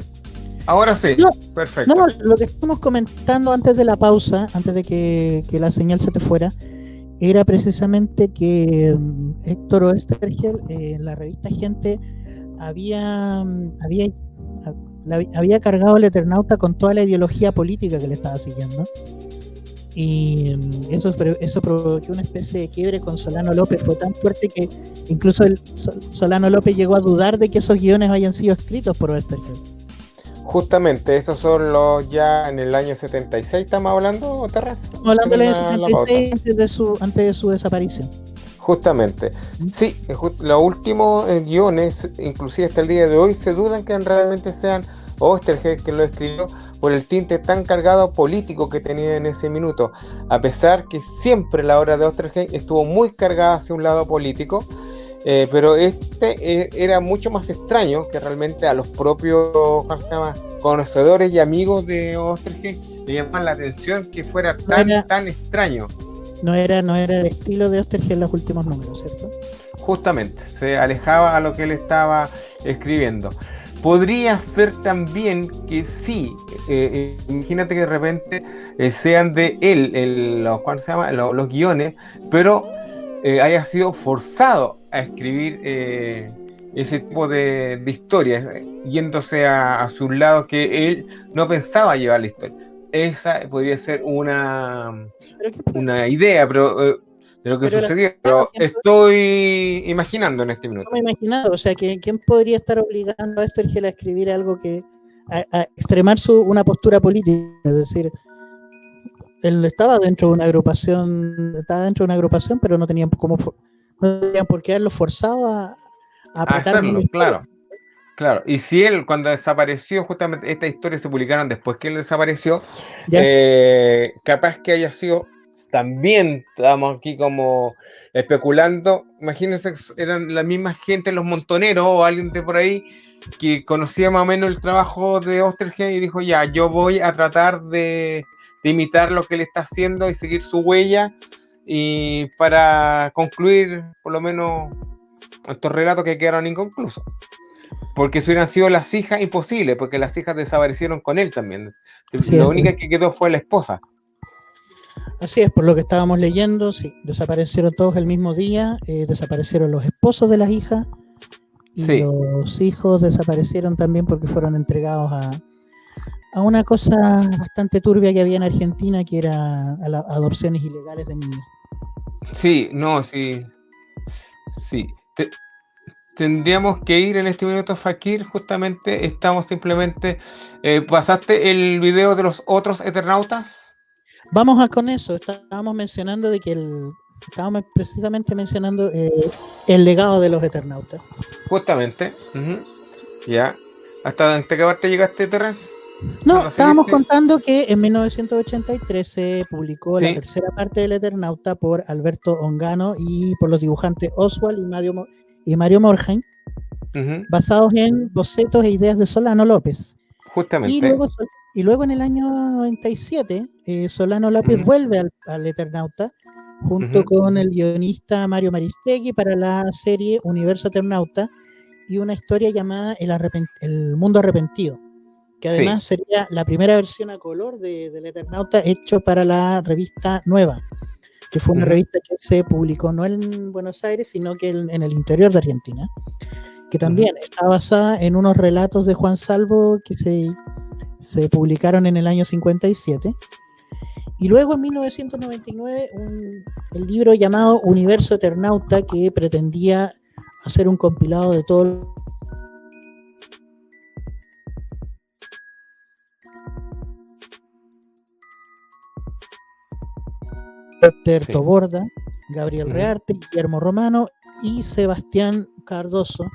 Ahora sí, no, perfecto. No, lo que estamos comentando antes de la pausa, antes de que la señal se te fuera, era precisamente que Héctor Oesterheld en la revista Gente había cargado el Eternauta con toda la ideología política que le estaba siguiendo, y eso provocó una especie de quiebre con Solano López. Fue tan fuerte que incluso Solano López llegó a dudar de que esos guiones hayan sido escritos por Oesterheld. Justamente, estos son los ya en el año 76, ¿estamos hablando, Terra? Estamos hablando del año 76, antes de su desaparición. Justamente, sí, los últimos guiones, inclusive hasta el día de hoy, se dudan que realmente sean Oesterheld que lo escribió, por el tinte tan cargado político que tenía en ese minuto, a pesar que siempre la obra de Oesterheld estuvo muy cargada hacia un lado político, pero era mucho más extraño, que realmente a los propios conocedores y amigos de Oesterheld le llamaban la atención que fuera tan extraño. No era el estilo de Oesterheld en los últimos números, ¿cierto? Justamente, se alejaba a lo que él estaba escribiendo. Podría ser también que sí, imagínate que de repente sean de él los guiones, pero haya sido forzado a escribir ese tipo de historias, yéndose a su lado, que él no pensaba llevar la historia. Esa podría ser una idea, pero de lo que sucedió, pero estoy imaginando en este minuto. No me he imaginado, o sea, ¿quién podría estar obligando a Oesterheld a escribir algo a extremar una postura política? Es decir, él estaba dentro de una agrupación, pero no tenían por qué haberlo forzado a hacerlo, claro. Y si él, cuando desapareció, justamente estas historias se publicaron después que él desapareció, capaz que haya sido, también estamos aquí como especulando, imagínense, eran la misma gente, los montoneros o alguien de por ahí que conocía más o menos el trabajo de Oesterheld y dijo, ya, yo voy a tratar de imitar lo que él está haciendo y seguir su huella, y para concluir por lo menos estos relatos que quedaron inconclusos. Porque si hubieran sido las hijas, imposible, porque las hijas desaparecieron con él también. La única que quedó fue la esposa. Así es, por lo que estábamos leyendo, sí, desaparecieron todos el mismo día, desaparecieron los esposos de las hijas, y los hijos desaparecieron también porque fueron entregados a una cosa bastante turbia que había en Argentina, que era adopciones ilegales de niños. Sí. Tendríamos que ir en este minuto, Fakir, justamente estamos simplemente... ¿pasaste el video de los otros Eternautas? Vamos con eso, estábamos mencionando precisamente mencionando el legado de los Eternautas. Justamente, ya. ¿Hasta qué parte llegaste, Terrence? No, estábamos contando que en 1983 se publicó la tercera parte del Eternauta por Alberto Ongano y por los dibujantes Oswald y Mario Morhaime, basados en bocetos e ideas de Solano López. Justamente. Y luego en el año 97, Solano López vuelve al Eternauta junto con el guionista Mario Maristegui para la serie Universo Eternauta y una historia llamada El Mundo Arrepentido, que además sería la primera versión a color del Eternauta hecho para la revista Nueva, que fue una revista que se publicó no en Buenos Aires, sino que en el interior de Argentina, que también está basada en unos relatos de Juan Salvo que se publicaron en el año 57. Y luego en 1999 el libro llamado Universo Eternauta, que pretendía hacer un compilado de todo Terto Sí. Borda, Gabriel Ujú. Rearte, Guillermo Romano y Sebastián Cardoso.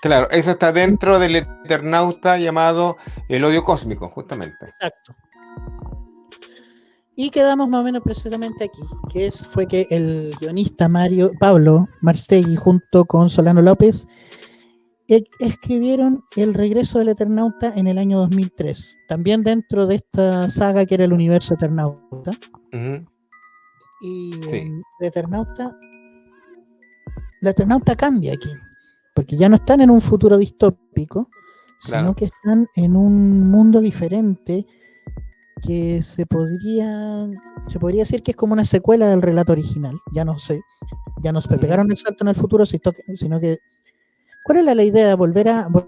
Claro, eso está dentro del Eternauta llamado El Odio Cósmico, justamente. Exacto. Y quedamos más o menos precisamente aquí, fue que el guionista Pablo Marstegui junto con Solano López escribieron El regreso del Eternauta en el año 2003, también dentro de esta saga que era el universo Eternauta. Ujú. Y Sí, la Eternauta cambia aquí, porque ya no están en un futuro distópico, sino claro. que están en un mundo diferente que se podría decir que es como una secuela del relato original. Ya no sé, ya nos Ujú. pegaron el salto en el futuro, sino que ¿cuál es la idea de volver a pues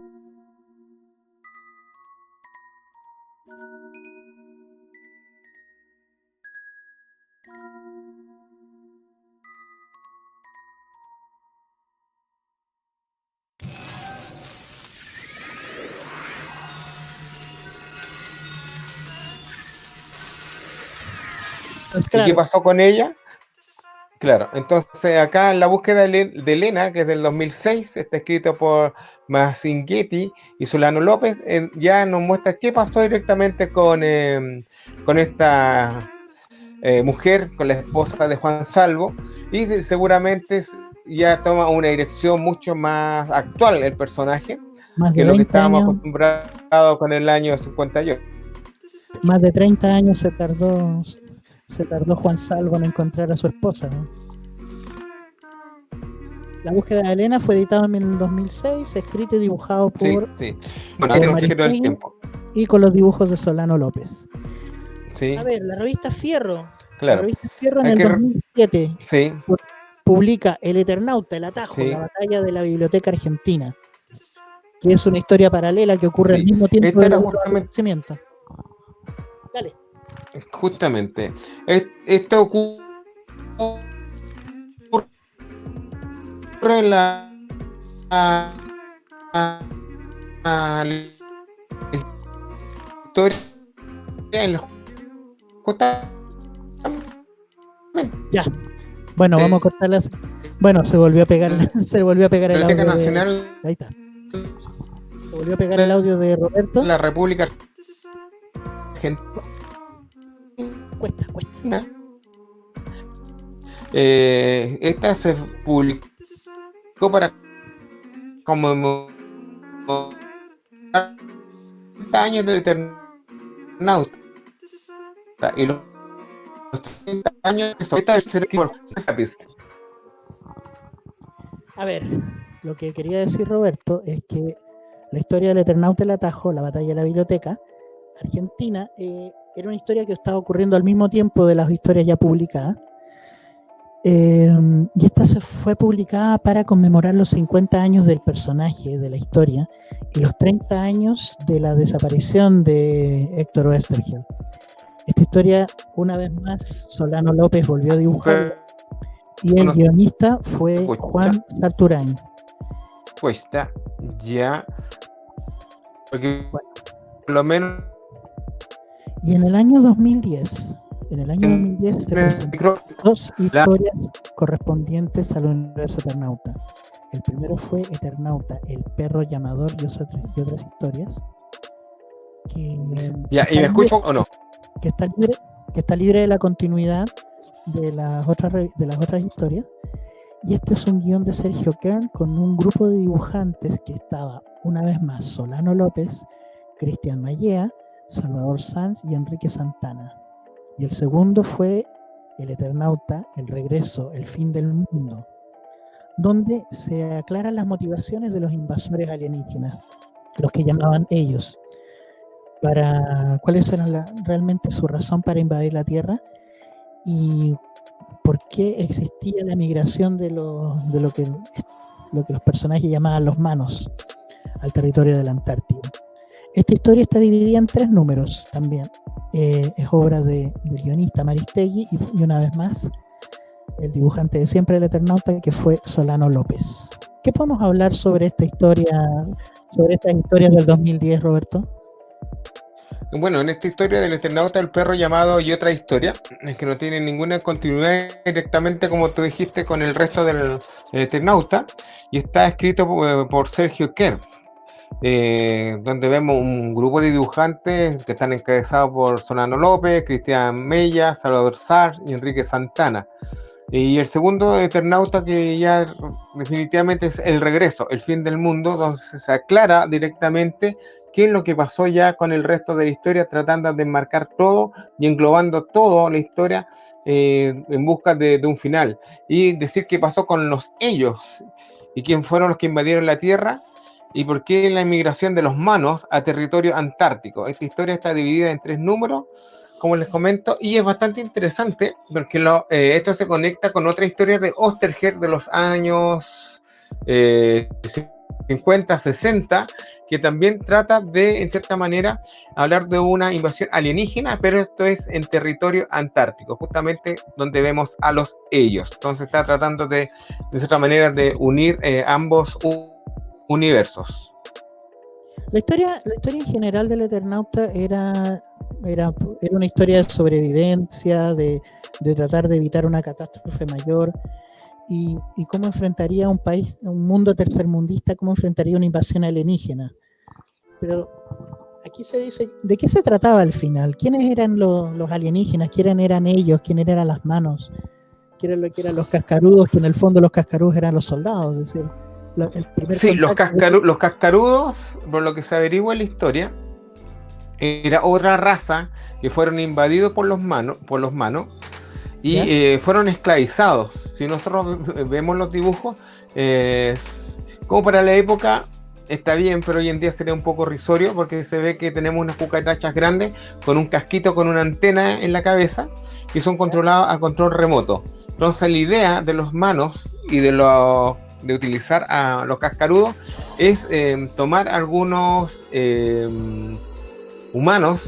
¿Y qué claro, pasó con ella? Claro, entonces acá en La búsqueda de Elena, que es del 2006, está escrito por Masinghetti y Solano López, ya nos muestra qué pasó directamente con esta mujer, con la esposa de Juan Salvo, y seguramente ya toma una dirección mucho más actual el personaje, más que de es lo que 20 estábamos años, acostumbrados con el año 58. más de 30 años se tardó Juan Salvo en encontrar a su esposa, ¿no? La búsqueda de Elena fue editado en el 2006, escrito y dibujado Sí, por, sí. Bueno, aquí nos dijeron el Maristegui tiempo. y con los dibujos de Solano López. A Sí, ver, la revista Fierro claro. en Hay el que... 2007 Sí, publica El Eternauta, el Atajo, la sí, batalla de la Biblioteca Argentina, que es una historia paralela que ocurre al sí. mismo tiempo Esta de los era otros justamente, acontecimientos. Dale. justamente. Esto ocurre en la historia, en la, justamente Ya. Bueno, vamos a cortar las. Bueno, se volvió a pegar, se volvió a pegar el Biblioteca audio de. Nacional Ahí está. Se volvió a pegar el de audio de Roberto. la República Argentina. Cuesta. Esta se publicó para conmemorar 30 años del Eternauta y los 30 años de A ver, lo que quería decir Roberto es que la historia del Eternauta el Atajo, la batalla de la biblioteca argentina, era una historia que estaba ocurriendo al mismo tiempo de las historias ya publicadas. Y esta se fue publicada para conmemorar los 50 años del personaje de la historia y los 30 años de la desaparición de Héctor Oesterheld. Esta historia, una vez más, Solano López volvió a dibujarla y el guionista fue Juan Sarturain. Cuesta ya, porque bueno, por lo menos y en el año 2010 se presentaron dos historias correspondientes al universo Eternauta. El primero fue Eternauta, el perro llamador y otras historias. Ya, ¿y me escucho o no? Que está libre de la continuidad de las otras historias. Y este es un guión de Sergio Kern con un grupo de dibujantes que estaba una vez más Solano López, Cristian Mayea, Salvador Sanz y Enrique Santana. Y el segundo fue El Eternauta, el regreso, el fin del mundo, donde se aclaran las motivaciones de los invasores alienígenas, los que llamaban ellos, para cuáles eran realmente su razón para invadir la Tierra y por qué existía la migración de lo que los personajes llamaban los manos al territorio de la Antártida. Esta historia está dividida en 3 números también. Es obra del guionista Maristegui y una vez más el dibujante de siempre del Eternauta, que fue Solano López, ¿Qué podemos hablar sobre esta historia, sobre estas historias del 2010, Roberto? Bueno, en esta historia del Eternauta, el perro llamado y otra historia, es que no tiene ninguna continuidad directamente, como tú dijiste, con el resto del Eternauta, y está escrito por Sergio Kerr, donde vemos un grupo de dibujantes que están encabezados por Solano López, Cristian Mella, Salvador Sars y Enrique Santana. Y el segundo Eternauta, que ya definitivamente es el regreso, el fin del mundo, donde se aclara directamente qué es lo que pasó ya con el resto de la historia, tratando de enmarcar todo y englobando toda la historia en busca de un final. Y decir qué pasó con los ellos y quién fueron los que invadieron la Tierra y por qué la inmigración de los manos a territorio antártico. Esta historia está dividida en 3 números, como les comento, y es bastante interesante porque esto se conecta con otra historia de Oesterheld de los años 50, 60, que también trata de, en cierta manera, hablar de una invasión alienígena, pero esto es en territorio antártico, justamente donde vemos a los ellos. Entonces está tratando de cierta manera, de unir ambos universos. La historia en general del Eternauta era una historia de sobrevivencia, de tratar de evitar una catástrofe mayor, y cómo enfrentaría un país, un mundo tercermundista, cómo enfrentaría una invasión alienígena. Pero aquí se dice, ¿de qué se trataba al final? ¿Quiénes eran los alienígenas? ¿Quiénes eran ellos? ¿Quiénes eran las manos? ¿Qué era lo que eran los cascarudos? Que en el fondo los cascarudos eran los soldados, es decir, sí, los cascarudos, por lo que se averigua en la historia, era otra raza que fueron invadidos por los manos y fueron esclavizados. Si nosotros vemos los dibujos, como para la época está bien, pero hoy en día sería un poco risorio porque se ve que tenemos unas cucarachas grandes con un casquito con una antena en la cabeza que son controladas a control remoto. Entonces la idea de los manos y de utilizar a los cascarudos es tomar algunos humanos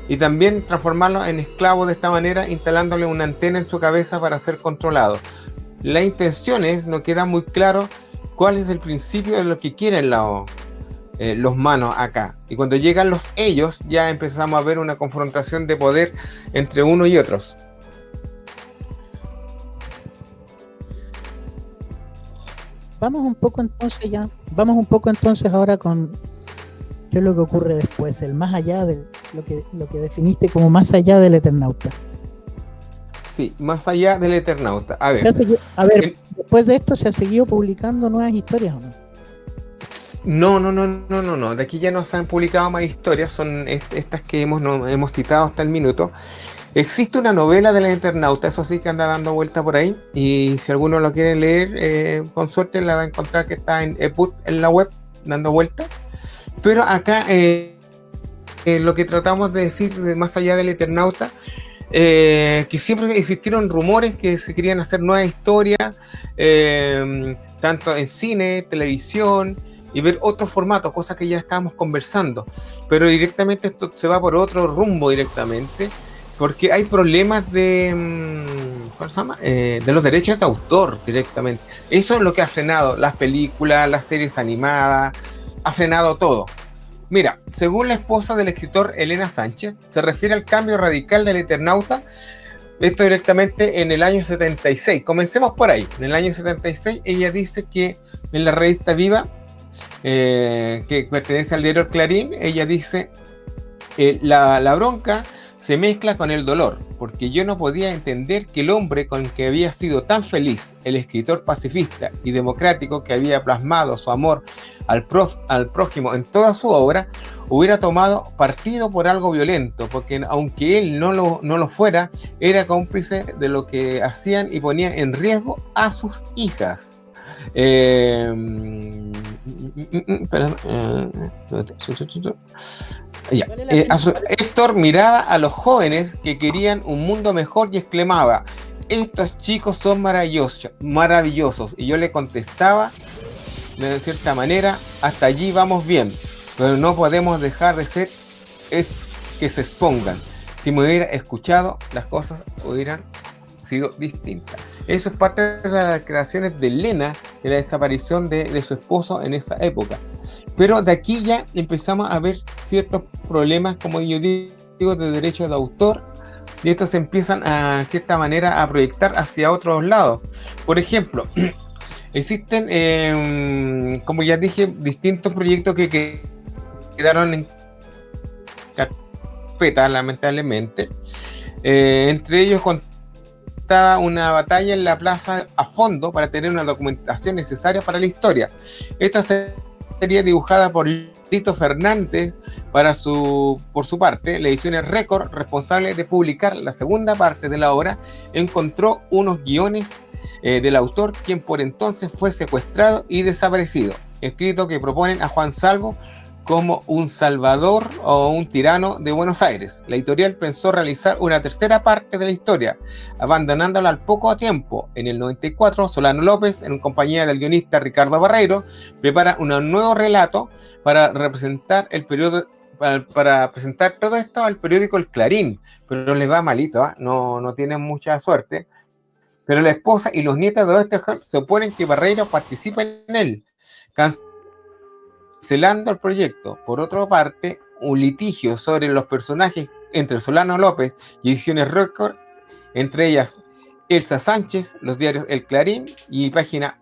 y también transformarlos en esclavos de esta manera, instalándole una antena en su cabeza para ser controlados. La intención no queda muy claro cuál es el principio de lo que quieren los manos acá. Y cuando llegan los ellos, ya empezamos a ver una confrontación de poder entre uno y otros. Vamos un poco entonces ahora con qué es lo que ocurre después, el más allá de lo que definiste como más allá del Eternauta. Sí, más allá del Eternauta. A ver, después de esto se ha seguido publicando nuevas historias, ¿o no? No. De aquí ya no se han publicado más historias, son estas que hemos citado hasta el minuto. Existe una novela del Eternauta, eso sí que anda dando vuelta por ahí, y si alguno lo quiere leer, con suerte la va a encontrar, que está en EPUB en la web, dando vuelta. Pero acá lo que tratamos de decir de más allá del Eternauta, que siempre existieron rumores que se querían hacer nuevas historias, tanto en cine, televisión, y ver otros formatos, cosas que ya estábamos conversando, pero directamente esto se va por otro rumbo directamente, porque hay problemas de ¿cómo se llama? De los derechos de autor directamente. Eso es lo que ha frenado las películas, las series animadas, ha frenado todo. Mira, según la esposa del escritor Elena Sánchez, se refiere al cambio radical del Eternauta, esto directamente en el año 76. Comencemos por ahí. En el año 76 ella dice que en la revista Viva, que pertenece al diario Clarín, ella dice, la bronca se mezcla con el dolor, porque yo no podía entender que el hombre con el que había sido tan feliz, el escritor pacifista y democrático que había plasmado su amor al prójimo en toda su obra, hubiera tomado partido por algo violento, porque aunque él no lo fuera, era cómplice de lo que hacían y ponía en riesgo a sus hijas. Héctor miraba a los jóvenes que querían un mundo mejor y exclamaba: estos chicos son maravillosos. Y yo le contestaba de cierta manera: hasta allí vamos bien, pero no podemos dejar de ser que se expongan. Si me hubiera escuchado, las cosas hubieran sido distintas. Eso es parte de las declaraciones de Elena de la desaparición de su esposo en esa época. Pero de aquí ya empezamos a ver ciertos problemas, como yo digo, de derechos de autor, y estos se empiezan a, en cierta manera, a proyectar hacia otros lados. Por ejemplo, existen, como ya dije, distintos proyectos que quedaron en carpeta, lamentablemente. Entre ellos contaba una batalla en la plaza a fondo para tener una documentación necesaria para la historia. Esta sería dibujada por Lito Fernández por su parte. La edición Récord, responsable de publicar la segunda parte de la obra, encontró unos guiones del autor, quien por entonces fue secuestrado y desaparecido, escrito que proponen a Juan Salvo como un salvador o un tirano de Buenos Aires. La editorial pensó realizar una tercera parte de la historia, abandonándola al poco tiempo. En el 94, Solano López, en compañía del guionista Ricardo Barreiro, prepara un nuevo relato para representar el periodo, para presentar todo esto al periódico El Clarín, pero les va malito, ¿eh? No tienen mucha suerte. Pero la esposa y los nietos de Oesterheld se oponen que Barreiro participe en él, cancelando el proyecto. Por otra parte, un litigio sobre los personajes entre Solano López y Ediciones Récord, entre ellas Elsa Sánchez, los diarios El Clarín y Página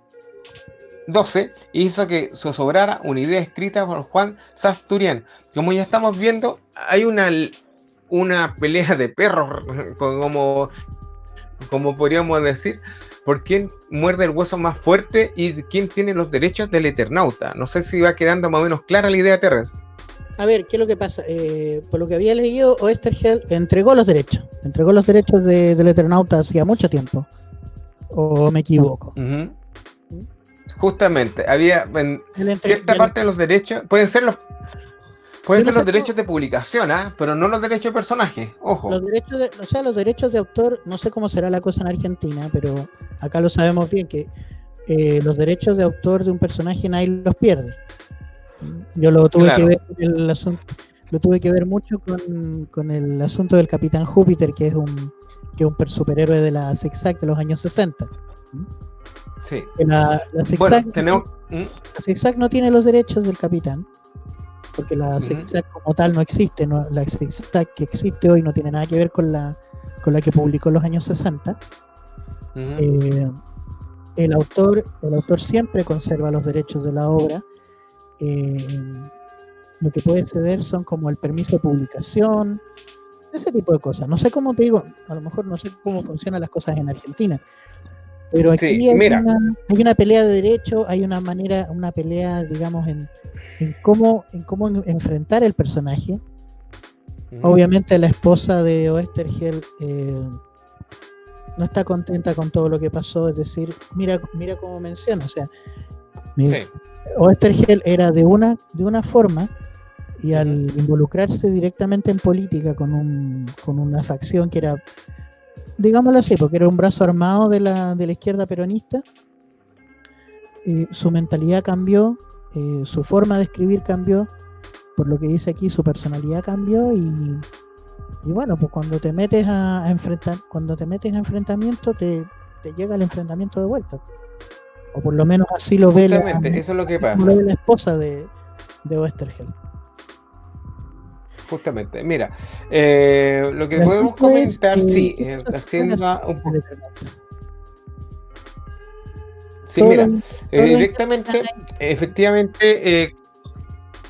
12, hizo que sobrara una idea escrita por Juan Sasturian. Como ya estamos viendo, hay una pelea de perros, como podríamos decir, por quién muerde el hueso más fuerte y quién tiene los derechos del Eternauta. No sé si va quedando más o menos clara la idea, Terres. A ver, ¿qué es lo que pasa? Por lo que había leído, Oesterheld entregó los derechos del Eternauta hacía mucho tiempo. ¿O me equivoco? Justamente, había en cierta parte de los derechos, pueden ser los derechos de publicación, pero no los derechos de personaje, ojo. Los derechos de autor, no sé cómo será la cosa en Argentina, pero acá lo sabemos bien, que los derechos de autor de un personaje nadie los pierde. Yo lo tuve que ver el asunto, lo tuve que ver mucho con el asunto del Capitán Júpiter, que es un superhéroe de la ZigZag de los años 60. Sí. La ZigZag no tiene los derechos del Capitán, porque la ZigZag como tal no existe, la ZigZag que existe hoy no tiene nada que ver con la que publicó en los años 60. El autor siempre conserva los derechos de la obra. Lo que puede ceder son como el permiso de publicación, ese tipo de cosas. No sé cómo te digo, a lo mejor no sé cómo funcionan las cosas en Argentina, pero aquí sí, hay una pelea de derecho, hay una pelea, digamos, en cómo enfrentar el personaje. Obviamente la esposa de Oesterheld no está contenta con todo lo que pasó, es decir, mira cómo menciona, o sea, Oesterheld era de una forma, y al involucrarse directamente en política con una facción que era, digámoslo así, porque era un brazo armado de la izquierda peronista, su mentalidad cambió, su forma de escribir cambió, por lo que dice aquí, su personalidad cambió, y bueno, pues cuando te metes a enfrentamiento, te llega el enfrentamiento de vuelta. O por lo menos así lo ve eso es lo que pasa. La esposa de Oesterheld. Justamente, mira, lo que podemos comentar, haciendo un poco. Sí, mira, directamente, efectivamente,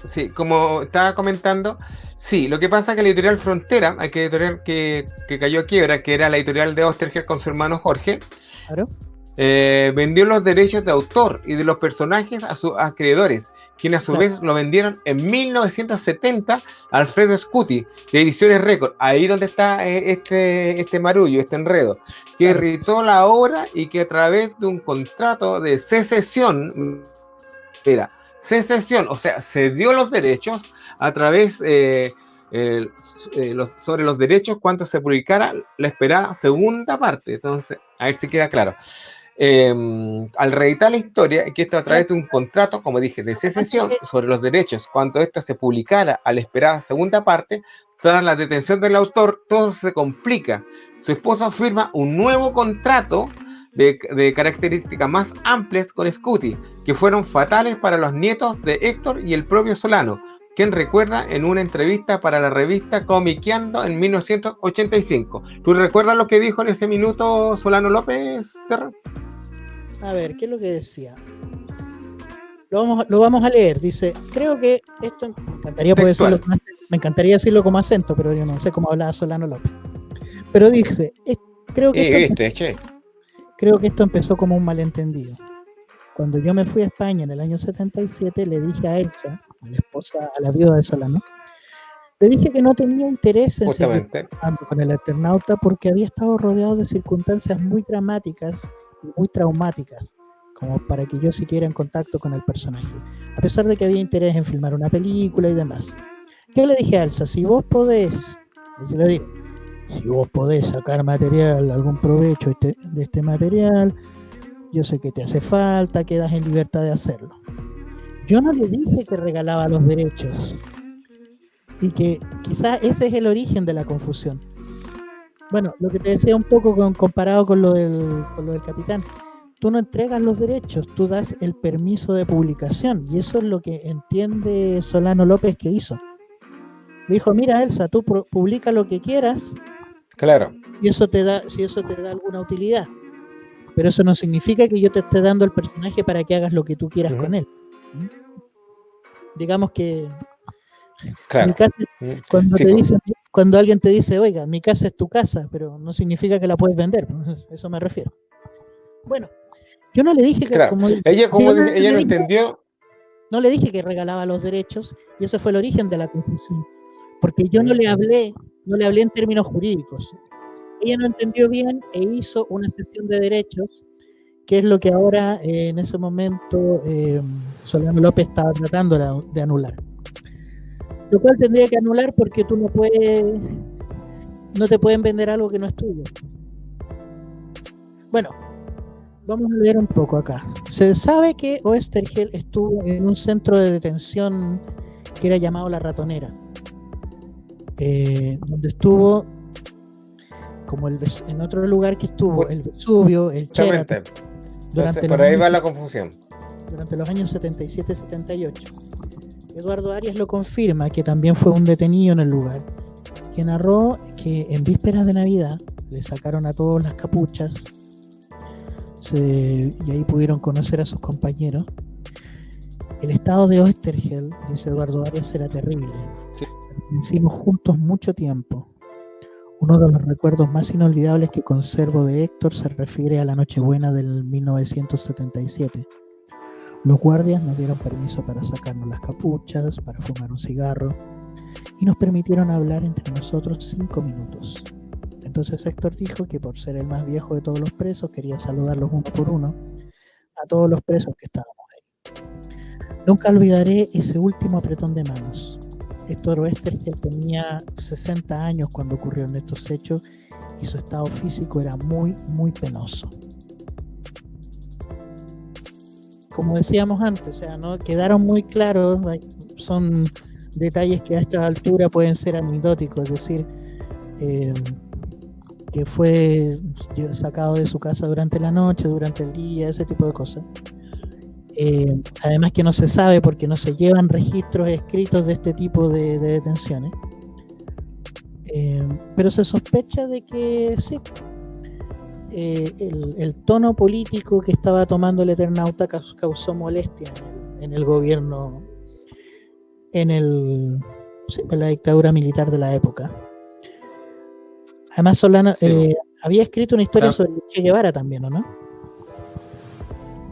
sí, como estaba comentando, sí, lo que pasa es que la editorial Frontera, aquella editorial que cayó a quiebra, que era la editorial de Oesterheld con su hermano Jorge, claro. Vendió los derechos de autor y de los personajes a sus acreedores, quienes a su vez lo vendieron en 1970 a Alfredo Scuti, de Ediciones Récord. Ahí donde está este marullo, este enredo, que irritó la obra y que a través de un contrato de secesión, o sea, cedió los derechos a través sobre los derechos cuando se publicara la esperada segunda parte. Entonces, a ver si queda claro. Al reeditar la historia, que esto a través de un contrato, como dije, de secesión sobre los derechos, cuando esta se publicara a la esperada segunda parte, tras la detención del autor, todo se complica. Su esposo firma un nuevo contrato de características más amplias con Scuti, que fueron fatales para los nietos de Héctor y el propio Solano, quien recuerda en una entrevista para la revista Comiqueando en 1985. ¿Tú recuerdas lo que dijo en ese minuto Solano López, Terra? A ver, ¿qué es lo que decía? Lo vamos a leer. Dice, creo que esto me encantaría decirlo como acento, pero yo no sé cómo hablaba Solano López. Pero dice, creo que esto empezó como un malentendido. Cuando yo me fui a España en el año 77, le dije a Elsa, a la esposa, a la viuda de Solano, le dije que no tenía interés en seguir con el Eternauta porque había estado rodeado de circunstancias muy dramáticas y muy traumáticas, como para que yo siguiera en contacto con el personaje, a pesar de que había interés en filmar una película y demás. Yo le dije a Elsa, si vos podés sacar material, algún provecho de este material, yo sé que te hace falta, quedas en libertad de hacerlo. Yo no le dije que regalaba los derechos, y que quizás ese es el origen de la confusión. Bueno, lo que te decía un poco comparado con lo del Capitán, tú no entregas los derechos, tú das el permiso de publicación, y eso es lo que entiende Solano López que hizo. Le dijo, mira Elsa, tú publica lo que quieras, claro, y eso te da, si eso te da alguna utilidad, pero eso no significa que yo te esté dando el personaje para que hagas lo que tú quieras con él. Digamos que claro. Mi casa, cuando alguien te dice, oiga, mi casa es tu casa, pero no significa que la puedes vender, eso me refiero. Bueno, yo no le dije que claro. Ella no entendió. No le dije que regalaba los derechos, y ese fue el origen de la confusión, porque yo no le hablé en términos jurídicos. Ella no entendió bien e hizo una cesión de derechos, que es lo que ahora en ese momento Solano López estaba tratando de anular. Lo cual tendría que anular porque tú no te pueden vender algo que no es tuyo. Bueno, vamos a leer un poco acá. Se sabe que Oesterheld estuvo en un centro de detención que era llamado La Ratonera, donde estuvo como en otro lugar que estuvo el Vesubio, el Sheraton. Por ahí va la confusión. Durante los años 77 y 78. Eduardo Arias lo confirma, que también fue un detenido en el lugar, que narró que en vísperas de Navidad le sacaron a todos las capuchas y ahí pudieron conocer a sus compañeros. El estado de Oesterheld, dice Eduardo Arias, era terrible. Sí. Hicimos juntos mucho tiempo. Uno de los recuerdos más inolvidables que conservo de Héctor se refiere a la Nochebuena del 1977. Los guardias nos dieron permiso para sacarnos las capuchas, para fumar un cigarro, y nos permitieron hablar entre nosotros 5 minutos. Entonces Héctor dijo que por ser el más viejo de todos los presos quería saludarlos uno por uno a todos los presos que estábamos ahí. Nunca olvidaré ese último apretón de manos. Héctor Oesterheld tenía 60 años cuando ocurrieron estos hechos y su estado físico era muy, muy penoso. Como decíamos antes, o sea, no quedaron muy claros, son detalles que a esta altura pueden ser anecdóticos, es decir, que fue sacado de su casa durante la noche, durante el día, ese tipo de cosas. Además que no se sabe porque no se llevan registros escritos de este tipo de detenciones, pero se sospecha de que sí, el tono político que estaba tomando el Eternauta causó molestia en el gobierno, en la dictadura militar de la época. Además Solano había escrito una historia sobre Che Guevara también, ¿o no?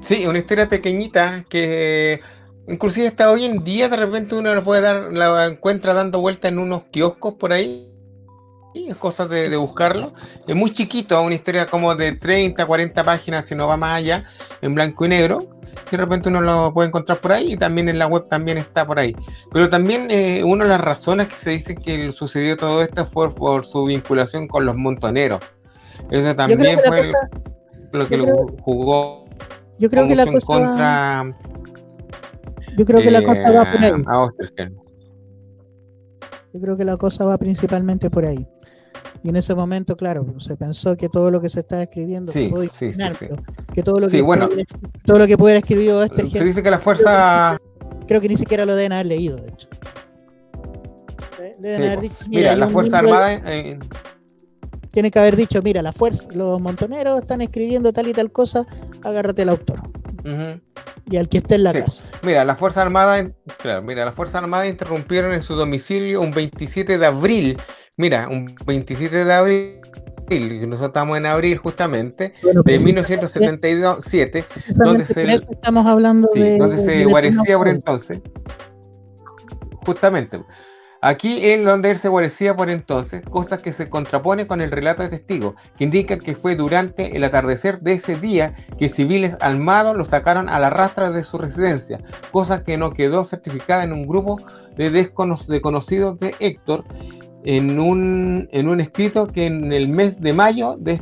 Sí, una historia pequeñita que inclusive hasta hoy en día de repente uno la encuentra dando vuelta en unos kioscos por ahí. Es cosa de buscarlo. Es muy chiquito, una historia como de 30, 40 páginas, si no va más allá, en blanco y negro. De repente uno lo puede encontrar por ahí y también en la web también está por ahí. Pero también una de las razones que se dice que sucedió todo esto fue por su vinculación con los montoneros. Eso también fue lo que lo jugó. Yo creo que la cosa contra. Yo creo que la cosa va por ahí. Yo creo que la cosa va principalmente por ahí. Y en ese momento, claro, se pensó que todo lo que se estaba escribiendo, Sí, puedo sí, sí, imaginar, sí. pero que todo lo Sí, que bueno, todo lo que pudiera escribir se Oesterheld, dice que la fuerza, creo que ni siquiera lo deben haber leído, de hecho. Deben sí, haber po. dicho, mira, Mira, hay la un Fuerza miembro Armada, tiene que haber dicho, mira, los montoneros están escribiendo tal y tal cosa, agárrate al autor. ujú, Y al que esté en la sí, po. casa. Mira, las Fuerzas Armadas, claro, mira, las Fuerzas Armadas interrumpieron en su domicilio un 27 de abril, mira, un 27 de abril, y nosotros estamos en abril justamente, Bueno, de 1977, donde precisamente por eso estamos hablando sí, donde se del guarecía por Eternauta. entonces, justamente. Aquí es donde él se guarecía por entonces, cosa que se contrapone con el relato de testigo, que indica que fue durante el atardecer de ese día que civiles armados lo sacaron a la rastra de su residencia, cosa que no quedó certificada en un grupo de conocidos de Héctor, en un escrito que en el mes de mayo de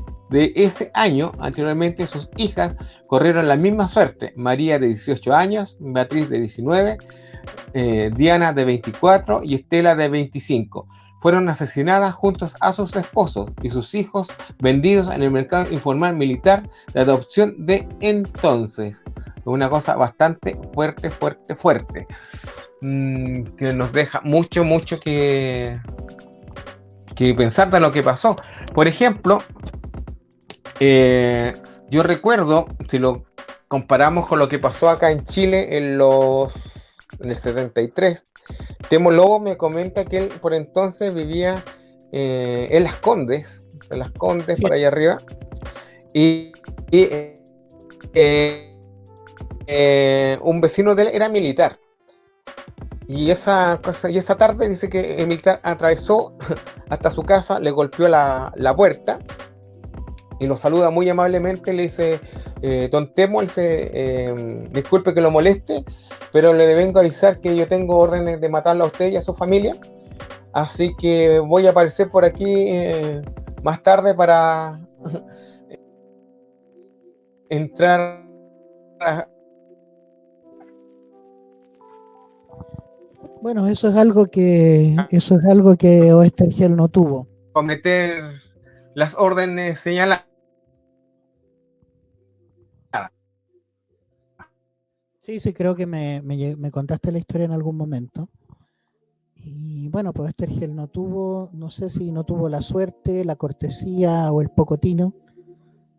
ese año, anteriormente sus hijas corrieron la misma suerte, María de 18 años, Beatriz de 19, Diana de 24 y Estela de 25. Fueron asesinadas juntos a sus esposos y sus hijos vendidos en el mercado informal militar de adopción de entonces. Una cosa bastante fuerte, fuerte, fuerte. Que nos deja mucho, mucho que pensar de lo que pasó. Por ejemplo, yo recuerdo, si lo comparamos con lo que pasó acá en Chile en el 73, Temo Lobo me comenta que él por entonces vivía en Las Condes, Sí, por allá arriba, y, y, eh, un vecino de él era militar. Y esa tarde dice que el militar atravesó hasta su casa, le golpeó la puerta y lo saluda muy amablemente, le dice, don Temo, él disculpe que lo moleste, pero le vengo a avisar que yo tengo órdenes de matarlo a usted y a su familia, así que voy a aparecer por aquí más tarde para entrar a bueno, eso es algo que Oesterheld no tuvo. cometer las órdenes señaladas. Sí, sí, creo que me contaste la historia en algún momento. Y bueno, pues Oesterheld no tuvo, no sé si no tuvo la suerte, la cortesía o el poco tino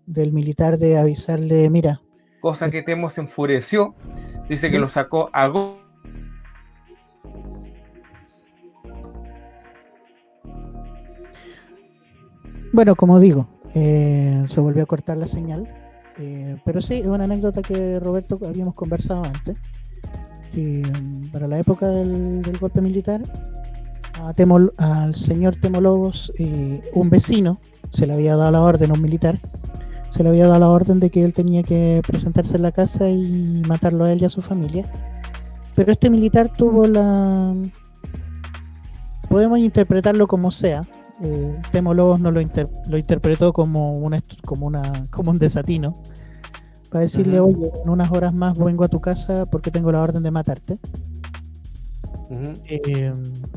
del militar de avisarle, mira, Cosa que Temo se enfureció, dice que sí, lo sacó a bueno, como digo, se volvió a cortar la señal. Pero sí, es una anécdota que Roberto habíamos conversado antes, que para la época del golpe militar, al señor Temo Lobos, un vecino, se le había dado la orden a un militar, se le había dado la orden de que él tenía que presentarse en la casa y matarlo a él y a su familia. Pero este militar tuvo podemos interpretarlo como sea. Temo Lobos no lo interpretó como un desatino, para decirle, uh-huh, oye, en unas horas más vengo a tu casa porque tengo la orden de matarte. uh-huh.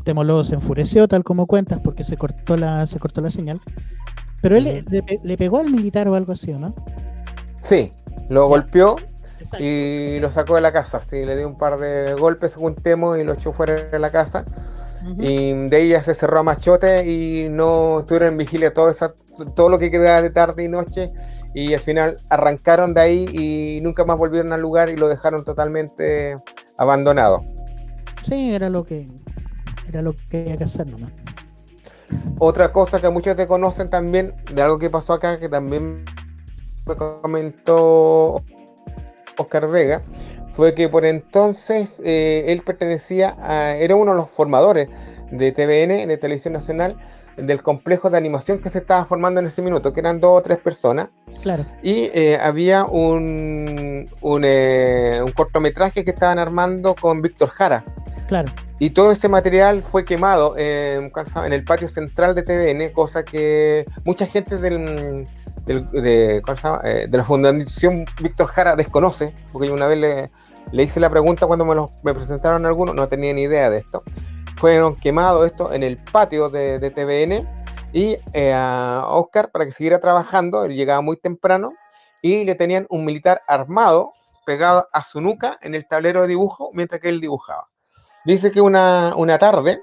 Temo Lobos se enfureció, tal como cuentas, porque se cortó la señal. Pero él le pegó al militar o algo así, ¿o no? Sí, lo Ya, golpeó exacto. y lo sacó de la casa. Sí, le dio un par de golpes según Temo y lo echó fuera de la casa. Uh-huh. Y de ella se cerró a machote y no estuvieron en vigilia todo lo que quedaba de tarde y noche. Y al final arrancaron de ahí y nunca más volvieron al lugar y lo dejaron totalmente abandonado. Sí, era lo que había que hacer nomás. Otra cosa que muchos desconocen también, de algo que pasó acá, que también me comentó Oscar Vega, fue que por entonces él era uno de los formadores de TVN, de Televisión Nacional, del complejo de animación que se estaba formando en ese minuto, que eran 2 o 3 personas, Claro, y había un cortometraje que estaban armando con Víctor Jara. claro. Y todo ese material fue quemado en el patio central de TVN, cosa que mucha gente de la Fundación Víctor Jara desconoce, porque yo una vez le hice la pregunta cuando me presentaron algunos, no tenía ni idea de esto. Fueron quemados esto en el patio de TVN y a Oscar para que siguiera trabajando. Él llegaba muy temprano y le tenían un militar armado pegado a su nuca en el tablero de dibujo mientras que él dibujaba. Dice que una tarde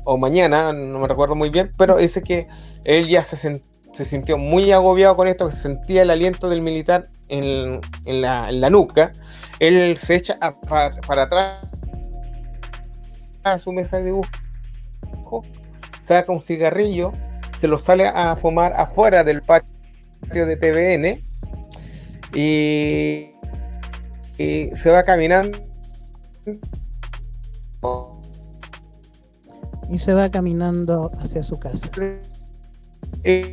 o mañana, no me recuerdo muy bien, pero dice que él ya se sintió muy agobiado con esto, que se sentía el aliento del militar en la nuca. Él se echa para atrás a su mesa de dibujo, saca un cigarrillo, se lo sale a fumar afuera del patio de TVN y se va caminando. Y se va caminando hacia su casa. Eh,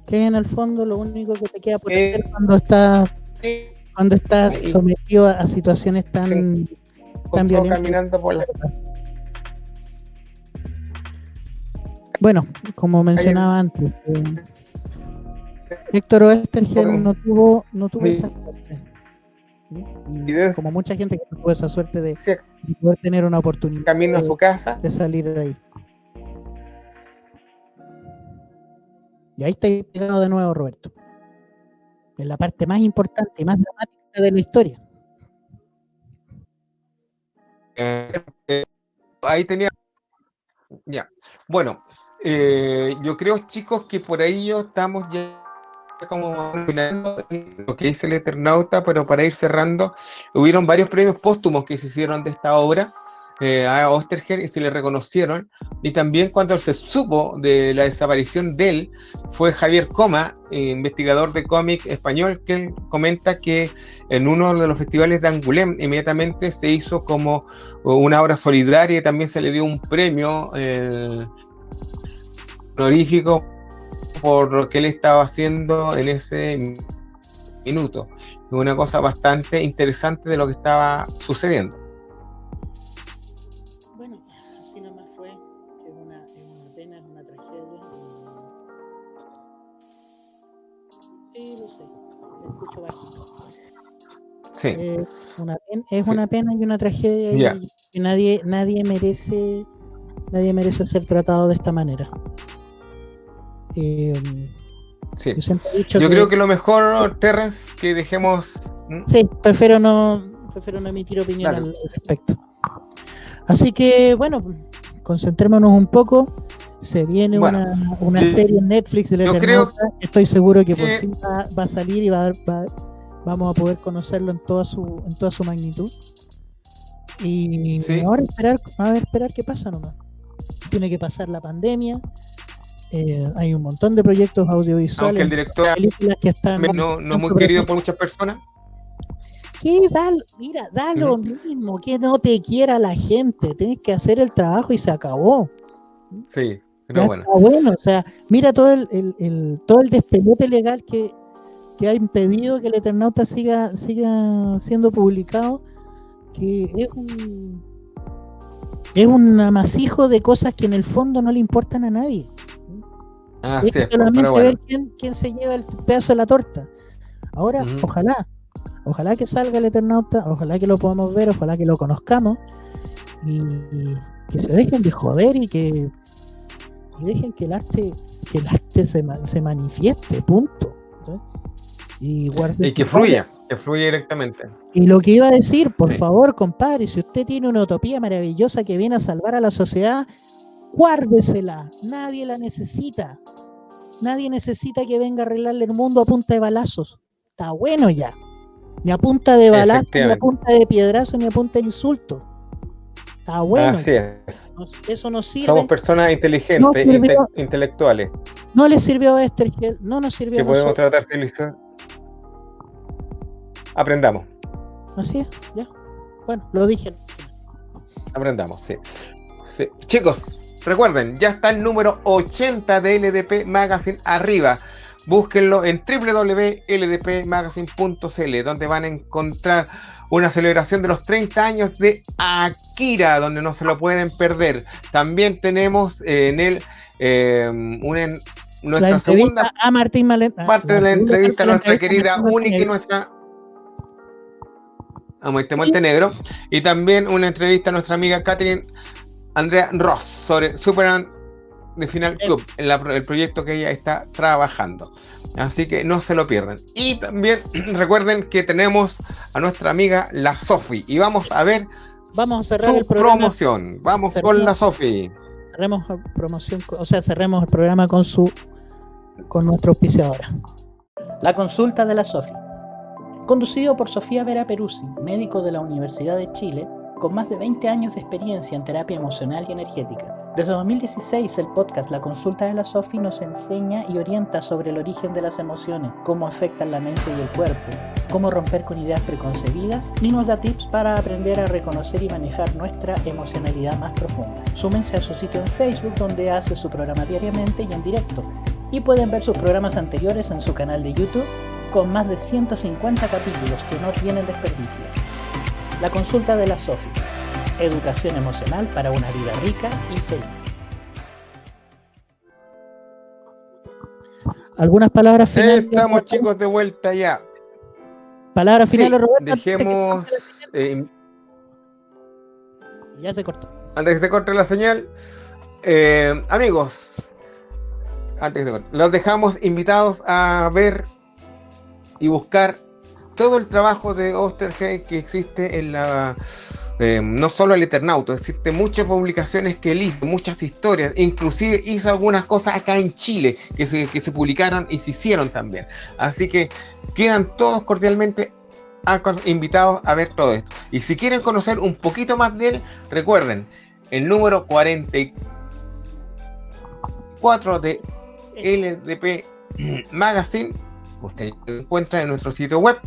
Que en el fondo lo único que te queda por hacer cuando estás sometido a situaciones tan violentas. Caminando por la... Bueno, como mencionaba antes, Héctor Oesterheld no tuvo esa suerte. Como mucha gente que no tuvo esa suerte de poder tener una oportunidad camino a su casa, de salir de ahí. Y ahí está pegado de nuevo, Roberto. En la parte más importante y más dramática de la historia. Ahí tenía... Ya. Bueno, yo creo, chicos, que por ahí estamos ya como terminando lo que dice el Eternauta, pero para ir cerrando, hubieron varios premios póstumos que se hicieron de esta obra a Oesterheld y se le reconocieron, y también cuando se supo de la desaparición de él, fue Javier Coma, investigador de cómic español, que él comenta que en uno de los festivales de Angoulême inmediatamente se hizo como una obra solidaria y también se le dio un premio honorífico por lo que él estaba haciendo en ese minuto. Una cosa bastante interesante de lo que estaba sucediendo. Bueno, así nomás fue. Es una pena, es una tragedia. Sí, lo sé. Lo escucho bajito. Sí. Es una pena y una tragedia, y nadie merece ser tratado de esta manera. Sí. Yo siempre he dicho creo que lo mejor, Terrence, que dejemos... Sí, prefiero no emitir opinión al respecto. Así que, bueno, concentrémonos un poco. Se viene una serie en Netflix del Eternauta. Estoy seguro que por fin va a salir y vamos a poder conocerlo en toda su magnitud. Y ahora esperar qué pasa nomás. Tiene que pasar la pandemia. Hay un montón de proyectos audiovisuales, aunque el director películas que están no muy querido por muchas personas. Da lo mismo, que no te quiera la gente, tienes que hacer el trabajo y se acabó. Sí, pero bueno. Está bueno, o sea, mira todo el despelote legal que ha impedido que el Eternauta siga siendo publicado, que es un amasijo de cosas que en el fondo no le importan a nadie. Es solamente ver quién se lleva el pedazo de la torta. Ahora, ojalá que salga el Eternauta, ojalá que lo podamos ver, ojalá que lo conozcamos y que se dejen de joder y dejen que el arte se manifieste, punto. Y que fluya directamente. Y lo que iba a decir, por favor, compadre, si usted tiene una utopía maravillosa que viene a salvar a la sociedad, guárdesela. Nadie la necesita. Nadie necesita que venga a arreglarle el mundo a punta de balazos. Está bueno ya. Ni a punta de balazo, ni a punta de piedrazo, ni a punta de insulto. Está bueno. Así es. Eso no sirve. Somos personas inteligentes, intelectuales. No le sirvió a Oesterheld, no nos sirvió a nosotros. Que podemos tratar de listar. Aprendamos. Así es, ya. Bueno, lo dije. Aprendamos, sí. Chicos, recuerden, ya está el número 80 de LDP Magazine arriba. Búsquenlo en www.ldpmagazine.cl, donde van a encontrar una celebración de los 30 años de Akira, donde no se lo pueden perder. También tenemos en él nuestra segunda a Martín parte de la entrevista a nuestra querida única y nuestra a Maite Montenegro, y también una entrevista a nuestra amiga Catherine Andrea Ross sobre Superman de Final Club, el proyecto que ella está trabajando. Así que no se lo pierdan. Y también recuerden que tenemos a nuestra amiga la Sofi. Y vamos a ver el programa. Promoción. Vamos con la Sofi. Cerremos promoción, cerremos el programa con nuestra auspiciadora. La consulta de la Sofi. Conducido por Sofía Vera Peruzzi, médico de la Universidad de Chile, con más de 20 años de experiencia en terapia emocional y energética. Desde 2016, el podcast La Consulta de la Sofi nos enseña y orienta sobre el origen de las emociones, cómo afectan la mente y el cuerpo, cómo romper con ideas preconcebidas, y nos da tips para aprender a reconocer y manejar nuestra emocionalidad más profunda. Súmense a su sitio en Facebook, donde hace su programa diariamente y en directo, y pueden ver sus programas anteriores en su canal de YouTube, con más de 150 capítulos que no tienen desperdicio. La Consulta de la Sofi. Educación emocional para una vida rica y feliz. ¿Algunas palabras finales? Estamos, chicos, de vuelta ya. Palabras finales, sí, Roberto. Dejemos... ya se cortó. Antes que se corte la señal, amigos, los dejamos invitados a ver y buscar todo el trabajo de Oesterheld que existe en la... no solo el Eternauta, existen muchas publicaciones que él hizo, muchas historias, inclusive hizo algunas cosas acá en Chile que se publicaron y se hicieron también. Así que quedan todos cordialmente invitados a ver todo esto. Y si quieren conocer un poquito más de él, recuerden, el número 44 de LDP Magazine, usted lo encuentra en nuestro sitio web,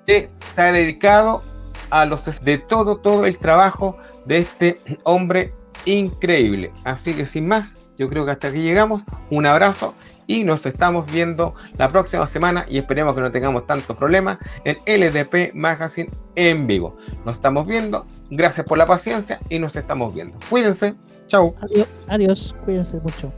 que está dedicado a de todo el trabajo de este hombre increíble. Así que sin más, yo creo que hasta aquí llegamos. Un abrazo y nos estamos viendo la próxima semana y esperemos que no tengamos tantos problemas en LDP Magazine en vivo. Nos estamos viendo, gracias por la paciencia y nos estamos viendo. Cuídense, chau. Adiós, cuídense mucho.